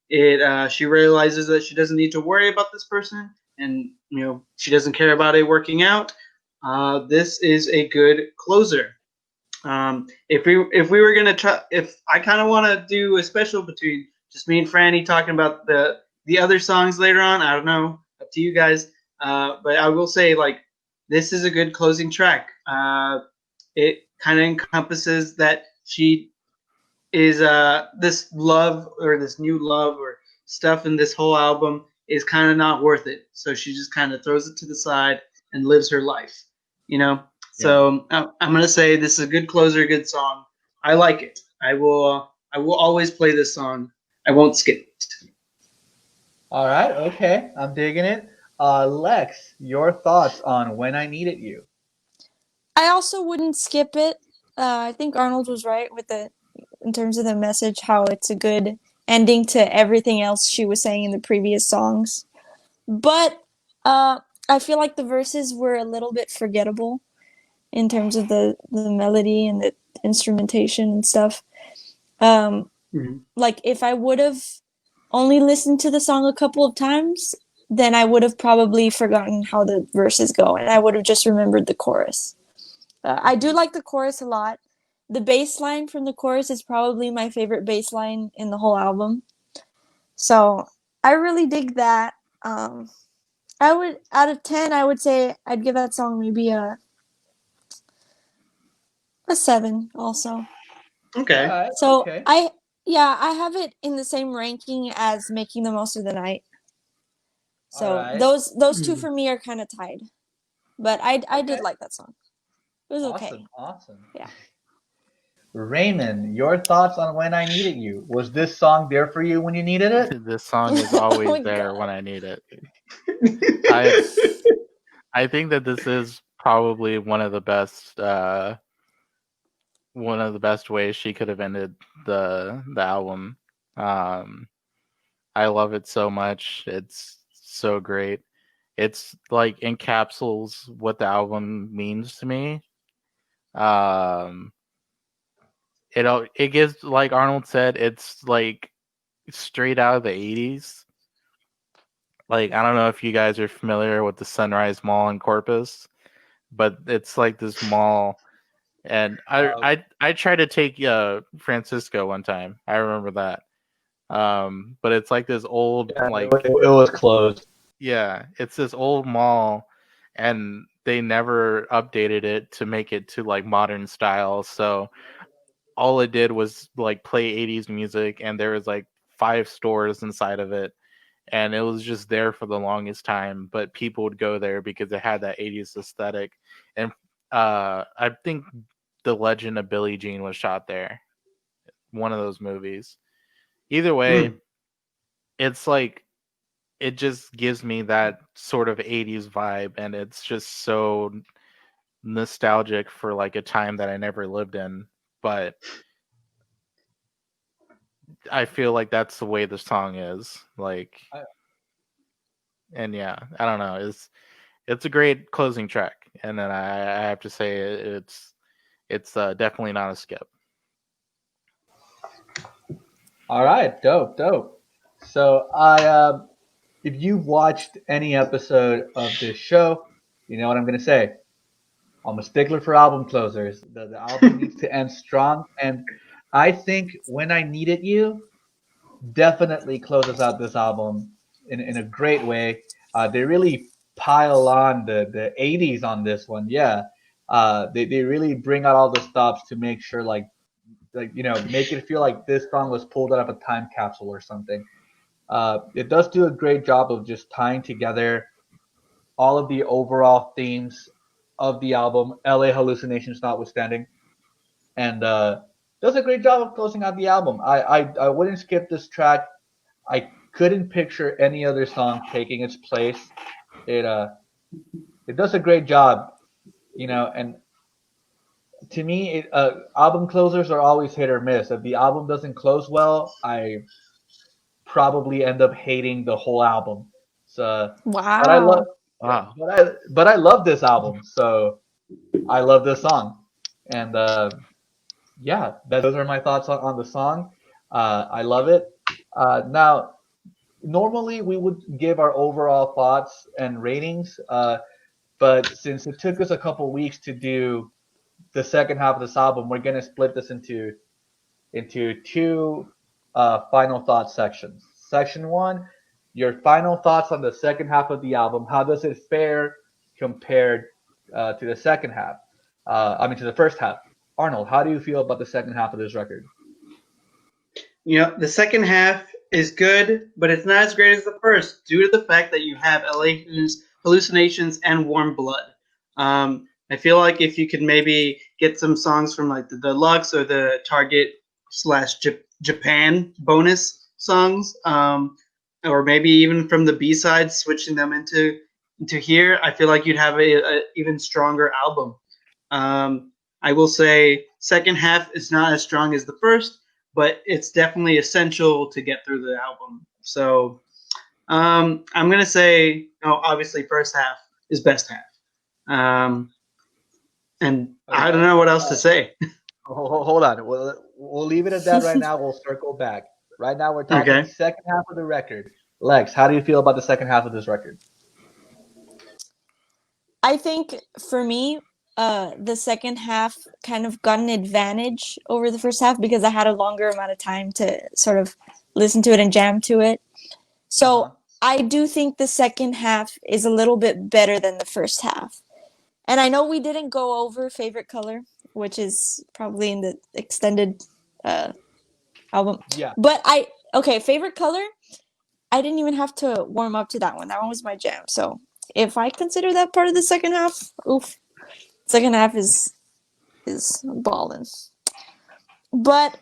She realizes that she doesn't need to worry about this person, and she doesn't care about it working out. This is a good closer. If we were gonna try, if I kind of want to do a special between just me and Franny talking about the other songs later on, I don't know, up to you guys. But I will say, like, this is a good closing track. It kind of encompasses that she is this love or this new love or stuff in this whole album is kind of not worth it. So she just kind of throws it to the side and lives her life, So I'm gonna say this is a good closer, a good song. I like it. I will always play this song. I won't skip it. All right, okay, I'm digging it. Lex, your thoughts on When I Needed You? I also wouldn't skip it. I think Arnold was right with in terms of the message, how it's a good ending to everything else she was saying in the previous songs. But I feel like the verses were a little bit forgettable in terms of the melody and the instrumentation and stuff. Like, if I would have only listened to the song a couple of times, then I would have probably forgotten how the verses go, and I would have just remembered the chorus. I do like the chorus a lot. The bass line from the chorus is probably my favorite bass line in the whole album. So I really dig that. I would, out of 10, I would say I'd give that song maybe a 7 also. Okay. So okay. I have it in the same ranking as Making the Most of the Night. So Alright. those two for me are kind of tied. But I did like that song. It was okay. Awesome. Yeah. Raymond, your thoughts on When I Needed You? Was this song there for you when you needed it? This song is always my there God. when I need it. I think that this is probably one of the best ways she could have ended the album. I love it so much. It's so great. It's like encapsulates what the album means to me. It gives, like Arnold said, it's like straight out of the 80s. Like, I don't know if you guys are familiar with the Sunrise Mall in Corpus, but it's like this mall, and I tried to take Francisco one time. I remember that. But it's like this old it was closed. Yeah, it's this old mall, and they never updated it to make it to like modern style. So all it did was like play 80s music, and there was like 5 stores inside of it, and it was just there for the longest time. But people would go there because it had that 80s aesthetic. And I think The Legend of Billie Jean was shot there, one of those movies. Either way, it's like, it just gives me that sort of 80s vibe, and it's just so nostalgic for like a time that I never lived in. But I feel like that's the way the song is. Like, and yeah, I don't know. It's a great closing track, and then I have to say it's definitely not a skip. All right, dope. So if you've watched any episode of this show, you know what I'm gonna say. I'm a stickler for album closers. The album needs to end strong, and I think When I Needed You definitely closes out this album in a great way. They really pile on the 80s on this one. Yeah, They really bring out all the stops to make sure make it feel like this song was pulled out of a time capsule or something. It does do a great job of just tying together all of the overall themes of the album, LA Hallucinations notwithstanding, and does a great job of closing out the album. I wouldn't skip this track. I couldn't picture any other song taking its place. It it does a great job, and to me, album closers are always hit or miss. If the album doesn't close well, I probably end up hating the whole album. So, but I love, Wow. yeah, Wow. but I love this album. So I love this song, and yeah, those are my thoughts on the song. I love it. Now, normally we would give our overall thoughts and ratings, but since it took us a couple weeks to do the second half of this album, we're gonna split this into two final thoughts sections. Section one, your final thoughts on the second half of the album. How does it fare compared to the second half? To the first half. Arnold, how do you feel about the second half of this record? The second half is good, but it's not as great as the first due to the fact that you have LA Hallucinations and Warm Blood. I feel like if you could maybe get some songs from like the Deluxe or the Target/Japan bonus songs, or maybe even from the B-sides, switching them into here, I feel like you'd have a even stronger album. I will say second half is not as strong as the first, but it's definitely essential to get through the album. So I'm going to say, obviously first half is best half. And I don't know what else to say. Hold on. We'll leave it at that right now. We'll circle back. Right now, we're talking Okay. second half of the record. Lex, how do you feel about the second half of this record? I think for me, the second half kind of got an advantage over the first half because I had a longer amount of time to sort of listen to it and jam to it. So I do think the second half is a little bit better than the first half. And I know we didn't go over favorite color, which is probably in the extended album. Yeah. But favorite color, I didn't even have to warm up to that one. That one was my jam. So if I consider that part of the second half, oof. Second half is ballin'. But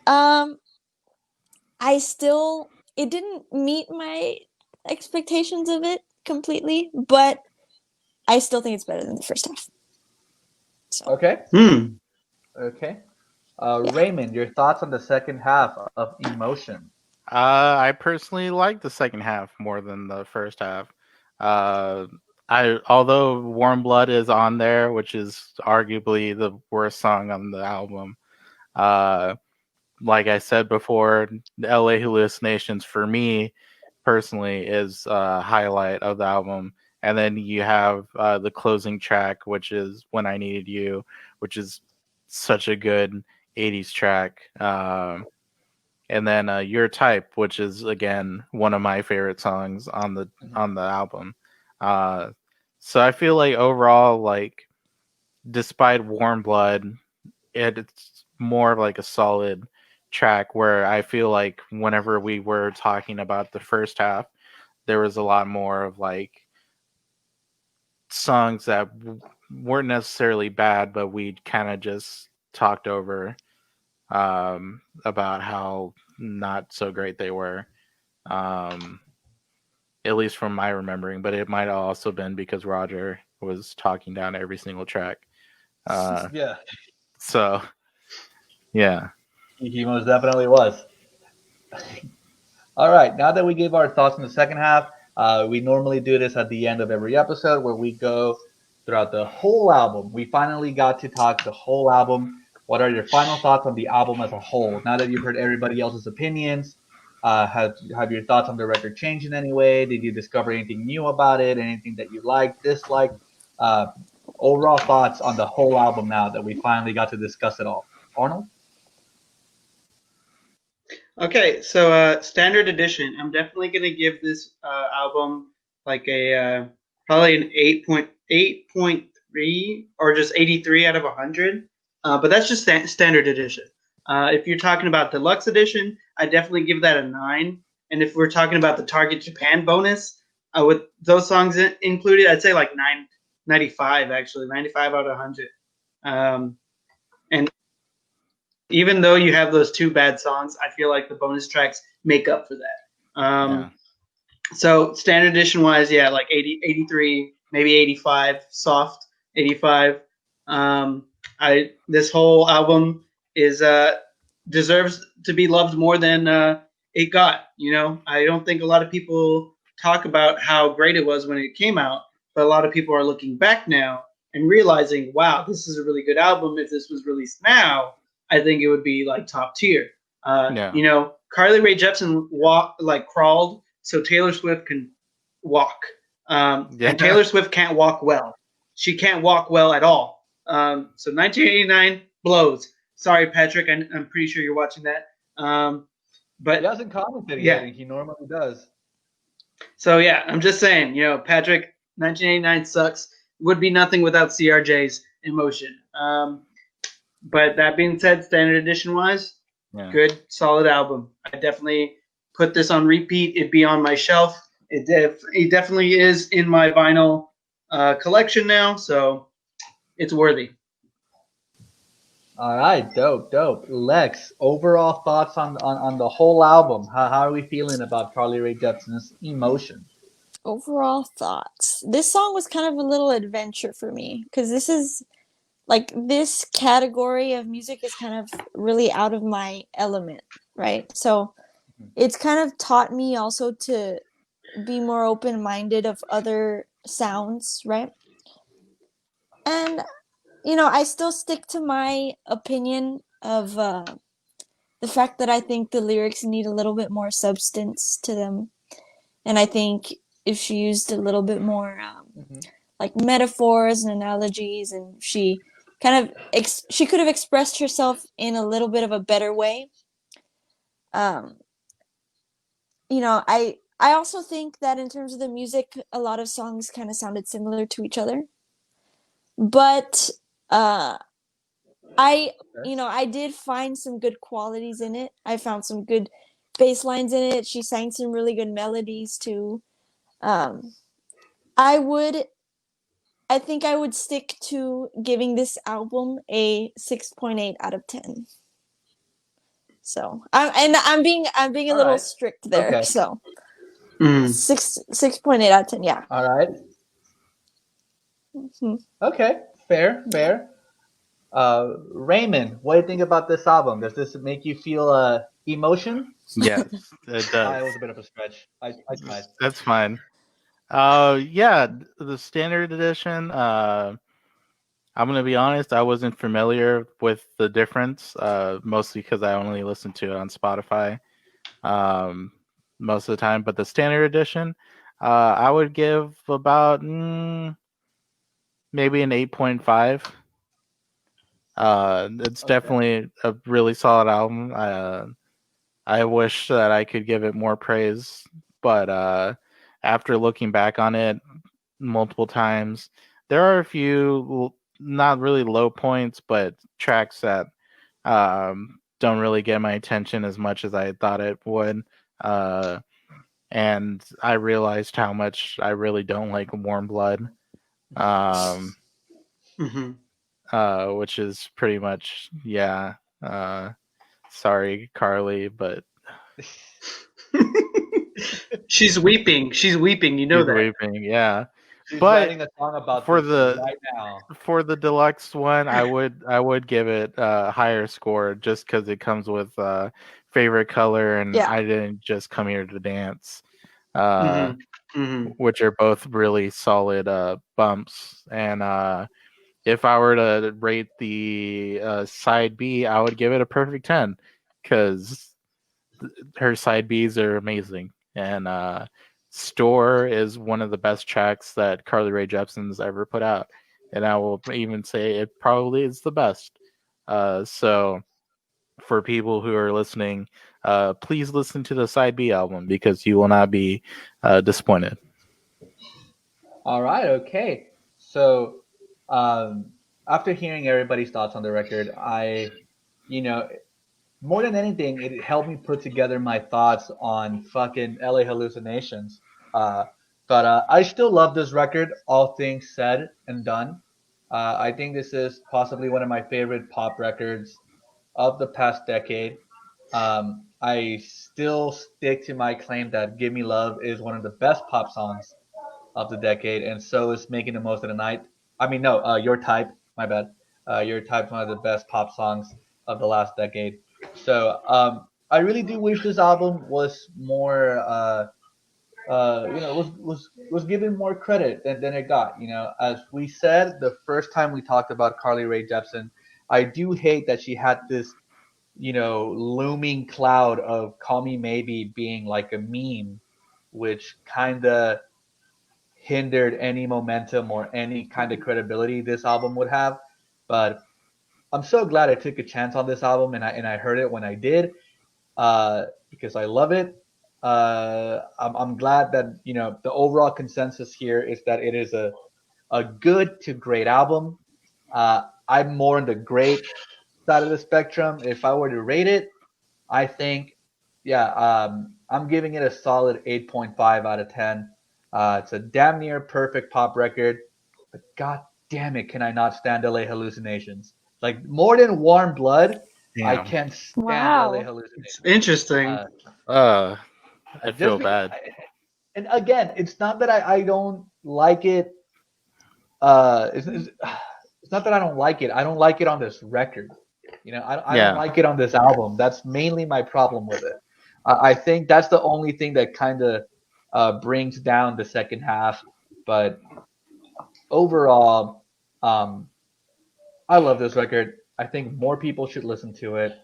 it didn't meet my expectations of it completely, but I still think it's better than the first half. So. Okay. Okay. Yeah. Raymond, your thoughts on the second half of Emotion? I personally like the second half more than the first half. Although Warm Blood is on there, which is arguably the worst song on the album. Like I said before, LA Hallucinations for me personally is a highlight of the album. And then you have the closing track, which is When I Needed You, which is such a good 80s track. And then Your Type, which is again one of my favorite songs on the album. So I feel like overall, like despite Warm Blood, it's more of like a solid track. Where I feel like whenever we were talking about the first half, there was a lot more of like songs that weren't necessarily bad, but we kind of just talked over about how not so great they were, at least from my remembering, but it might have also been because Roger was talking down every single track. Yeah. So, yeah. He most definitely was. All right, now that we gave our thoughts on the second half, we normally do this at the end of every episode where we go throughout the whole album. We finally got to talk the whole album. What are your final thoughts on the album as a whole? Now that you've heard everybody else's opinions, have your thoughts on the record changed in any way? Did you discover anything new about it? Anything that you liked, disliked? Overall thoughts on the whole album now that we finally got to discuss it all. Arnold? Okay, so standard edition. I'm definitely gonna give this album like a probably an 8.8 83 or just 83 out of 100. But that's just standard edition. If you're talking about deluxe edition, I definitely give that a 9. And if we're talking about the Target Japan bonus, with those songs included, I'd say like 95 actually, 95 out of 100. And even though you have those 2 bad songs, I feel like the bonus tracks make up for that. So standard edition wise, yeah, like 80, 83, maybe 85, soft 85. This whole album is deserves to be loved more than it got. I don't think a lot of people talk about how great it was when it came out, but a lot of people are looking back now and realizing, wow, this is a really good album. If this was released now, I think it would be like top tier. Carly Rae Jepsen crawled so Taylor Swift can walk. And Taylor Swift can't walk well. She can't walk well at all. So 1989 blows. Sorry, Patrick. I'm pretty sure you're watching that. But he hasn't commented yet. He normally does. So yeah, I'm just saying, Patrick, 1989 sucks. Would be nothing without CRJ's emotion. But that being said, standard edition wise, good, solid album. I definitely put this on repeat. It'd be on my shelf. It definitely is in my vinyl collection now, so it's worthy. All right, dope. Lex, overall thoughts on the whole album? How are we feeling about Carly Rae Jepsen's Emotion? Overall thoughts. This song was kind of a little adventure for me because this is this category of music is kind of really out of my element, right? So it's kind of taught me also to be more open-minded of other sounds, right? And I still stick to my opinion of the fact that I think the lyrics need a little bit more substance to them, and I think if she used a little bit more metaphors and analogies, and she kind of she could have expressed herself in a little bit of a better way. I also think that in terms of the music, a lot of songs kind of sounded similar to each other. But I did find some good qualities in it. I found some good bass lines in it. She sang some really good melodies too. I think I would stick to giving this album a 6.8 out of 10. So I'm being a little strict there. Okay. So 6.8 out of 10. Yeah. All right. Mm-hmm. Okay. Fair. Raymond, what do you think about this album? Does this make you feel emotion? Yes, it does. It was a bit of a stretch. I tried. That's fine. The standard edition. I'm gonna be honest. I wasn't familiar with the difference. Mostly because I only listened to it on Spotify. Most of the time, but the standard edition, I would give about maybe an 8.5. It's definitely a really solid album. I wish that I could give it more praise, but after looking back on it multiple times, there are a few not really low points, but tracks that don't really get my attention as much as I thought it would. And I realized how much I really don't like Warm Blood. Which is pretty much, sorry, Carly, but she's weeping. You know that. Weeping, yeah. She's writing a song about for this right now. For the deluxe one, I would give it a higher score just because it comes with favorite color, and I didn't just come here to dance, which are both really solid bumps. And if I were to rate the side B, I would give it a perfect 10 because her side Bs are amazing. And Store is one of the best tracks that Carly Rae Jepsen's ever put out. And I will even say it probably is the best. So for people who are listening, please listen to the side B album because you will not be disappointed. All right. Okay. So um, after hearing everybody's thoughts on the record, you know, more than anything, it helped me put together my thoughts on fucking LA Hallucinations. Uh, but I still love this record, all things said and done. I think this is possibly one of my favorite pop records of the past decade. I still stick to my claim that Give Me Love is one of the best pop songs of the decade, and so is Making the Most of the Night. I mean, no, Your Type, my bad. Your Type's one of the best pop songs of the last decade. So I really do wish this album was more, was given more credit than it got. You know, as we said the first time we talked about Carly Rae Jepsen, I do hate that she had this, looming cloud of Call Me Maybe being like a meme, which kind of hindered any momentum or any kind of credibility this album would have. But I'm so glad I took a chance on this album and I heard it when I did, because I love it. I'm glad that the overall consensus here is that it is a good to great album. I'm more on the great side of the spectrum. If I were to rate it, I think, yeah, I'm giving it a solid 8.5 out of 10. It's a damn near perfect pop record, but god damn it, can I not stand LA Hallucinations? Like, more than Warm Blood, I Yeah. can't stand LA Wow. It's Hallucinations. interesting. Uh, I just feel bad. and again, it's not that I don't like it. It's not that I don't like it. I don't like it on this record. I don't Yeah. like it on this album. That's mainly my problem with it. I think that's the only thing that kind of brings down the second half. But overall, um, I love this record. I think more people should listen to it.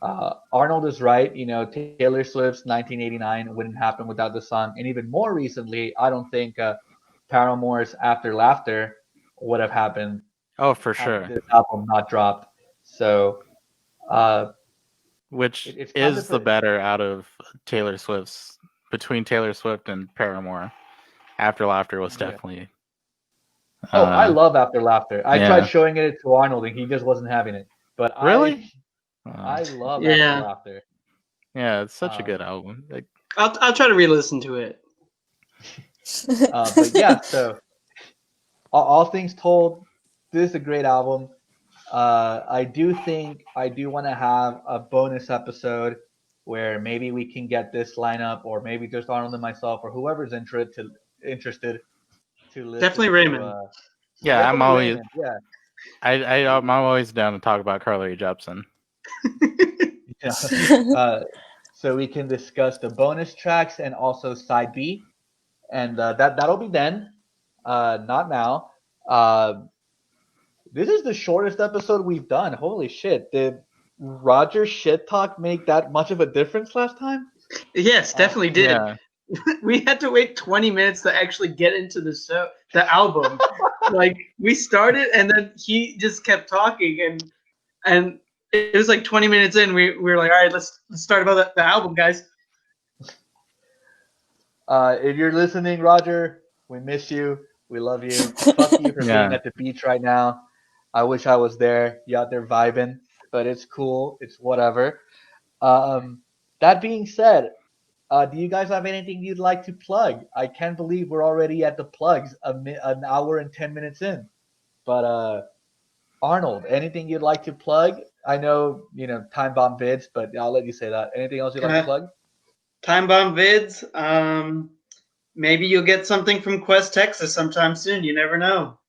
Arnold is right. Taylor Swift's 1989 wouldn't happen without the song. And even more recently, I don't think Paramore's After Laughter would have happened Oh, for had sure. this album not dropped. So uh, Which it's kind is of the better out of Taylor Swift's between Taylor Swift and Paramore. After Laughter was yeah. definitely Oh, I uh love After Laughter. I tried yeah. showing it to Arnold and he just wasn't having it. But I Really? I love After Yeah, Laughter. Yeah, it's such a good Um, album. Like, I'll try to re-listen to it. but yeah, so all things told, this is a great album. I do think I do want to have a bonus episode where maybe we can get this lineup, or maybe just Arnold and myself, or whoever's interested to Definitely listen to. Raymond. yeah, Definitely Raymond. Yeah, I'm always down to talk about Carly Rae Jepsen. yeah. Uh, so we can discuss the bonus tracks and also side B, and that'll be then, not now. Uh, this is the shortest episode we've done. Holy shit! Did Roger shit talk make that much of a difference last time? Yes, Uh, definitely did. Yeah. We had to wait 20 minutes to actually get into the album. Like, we started and then he just kept talking, and it was like 20 minutes in. We were like, all right, let's start about the album, guys. if you're listening, Roger, we miss you. We love you. Fuck you for being Yeah. at the beach right now. I wish I was there. You out there vibing, but it's cool. It's whatever. Um, that being said, do you guys have anything you'd like to plug? I can't believe we're already at the plugs, an hour and 10 minutes in. But Arnold, anything you'd like to plug? I know time bomb vids, but I'll let you say that. Anything else you'd like to plug? Time Bomb Vids. Maybe you'll get something from Quest Texas sometime soon. You never know.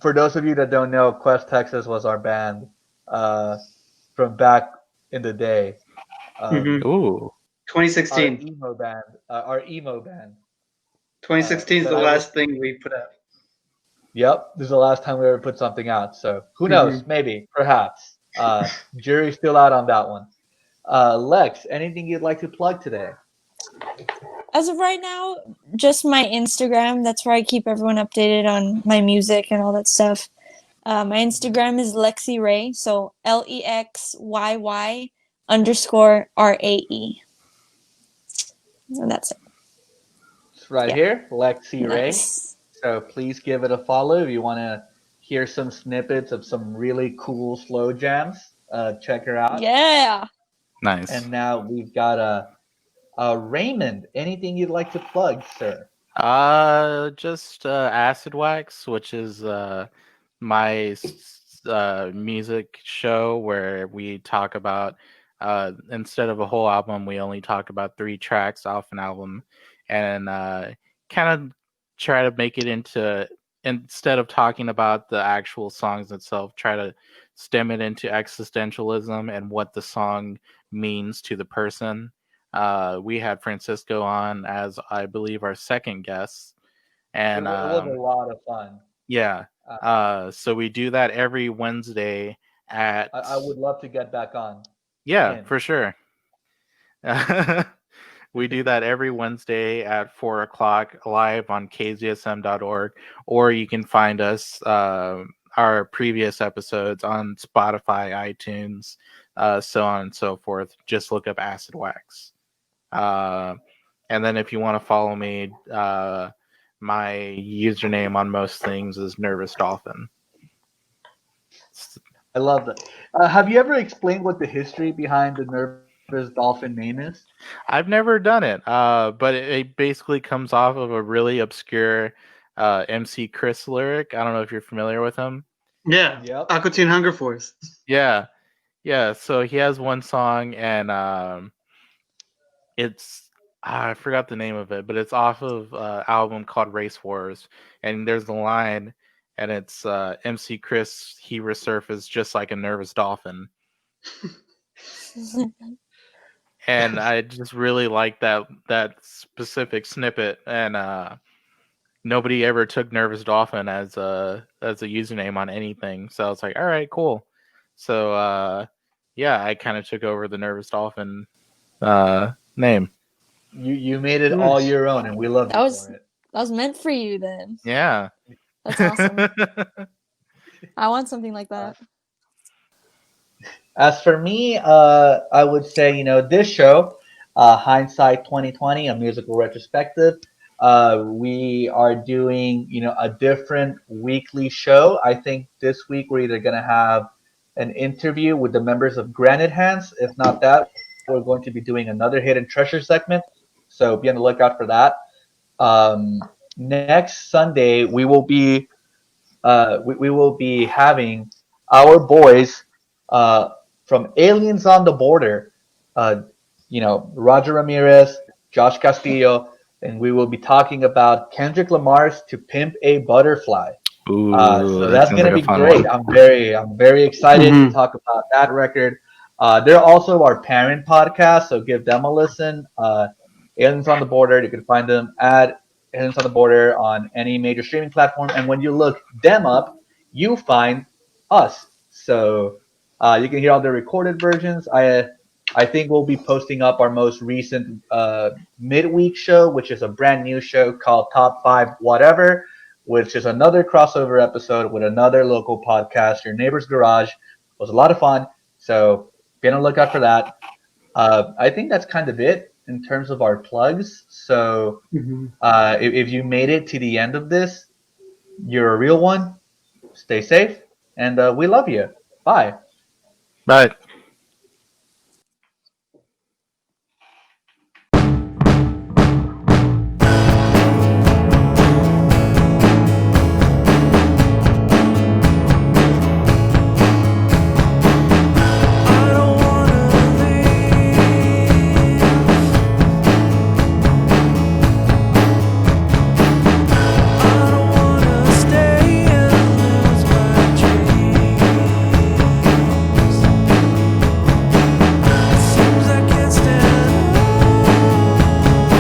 For those of you that don't know, Quest Texas was our band uh, from back in the day. Mm-hmm. Ooh. 2016. Our emo band. 2016 is But the I will. last thing we put out. Yep, this is the last time we ever put something out. So who knows? Mm-hmm. Maybe, perhaps. Jury's still out on that one. Lex, anything you'd like to plug today? As of right now, just my Instagram. That's where I keep everyone updated on my music and all that stuff. My Instagram is Lexi Rae, so LEXYY_RAE. And that's it. It's right Yeah. here, Lexi Rae. Nice. So please give it a follow if you want to hear some snippets of some really cool slow jams, check her out. Yeah. Nice. And now we've got Raymond. Anything you'd like to plug, sir? Just Acid Wax, which is my music show where we talk about instead of a whole album, we only talk about 3 tracks off an album, and kind of try to make it into, instead of talking about the actual songs itself, try to stem it into existentialism and what the song means to the person. We had Francisco on as, I believe, our second guest, and It was a lot of fun. yeah. So we do that every Wednesday at. I would love to get back on. Yeah, In. for sure. We do that every Wednesday at 4 o'clock live on kzsm.org, or you can find us our previous episodes on Spotify, iTunes, so on and so forth. Just look up Acid Wax. And then if you want to follow me, my username on most things is Nervous Dolphin. I love that. Have you ever explained what the history behind the Nervous Dolphin name is? I've never done it, but it basically comes off of a really obscure MC Chris lyric. I don't know if you're familiar with him. Yeah. Yep. Aqua Teen Hunger Force. Yeah. So he has one song, and it's I forgot the name of it, but it's off of an album called Race Wars, and there's the line, and it's MC Chris, he resurfaced just like a nervous dolphin. And I just really like that specific snippet, and nobody ever took Nervous Dolphin as a username on anything, so I was like, all right, cool. So yeah, I kind of took over the Nervous Dolphin name. You made it all your own, and we love you for it. That was meant for you then. Yeah, That's awesome. I want something like that. As for me, I would say, this show, Hindsight 2020, a musical retrospective, we are doing, a different weekly show. I think this week we're either going to have an interview with the members of Granite Hands. If not that, we're going to be doing another hidden treasure segment. So be on the lookout for that. Next Sunday, we will be having our boys from Aliens on the Border, Roger Ramirez, Josh Castillo, and we will be talking about Kendrick Lamar's "To Pimp a Butterfly." Ooh, So that's going to be great. One. I'm very excited to talk about that record. They're also our parent podcast, so give them a listen. Aliens on the Border. You can find them at Aliens on the Border on any major streaming platform. And when you look them up, you find us. So you can hear all the recorded versions. I think we'll be posting up our most recent midweek show, which is a brand new show called Top 5 Whatever, which is another crossover episode with another local podcast, Your Neighbor's Garage. It was a lot of fun. So be on the lookout for that. I think that's kind of it in terms of our plugs. So if you made it to the end of this, you're a real one. Stay safe, and we love you. Bye. Bye.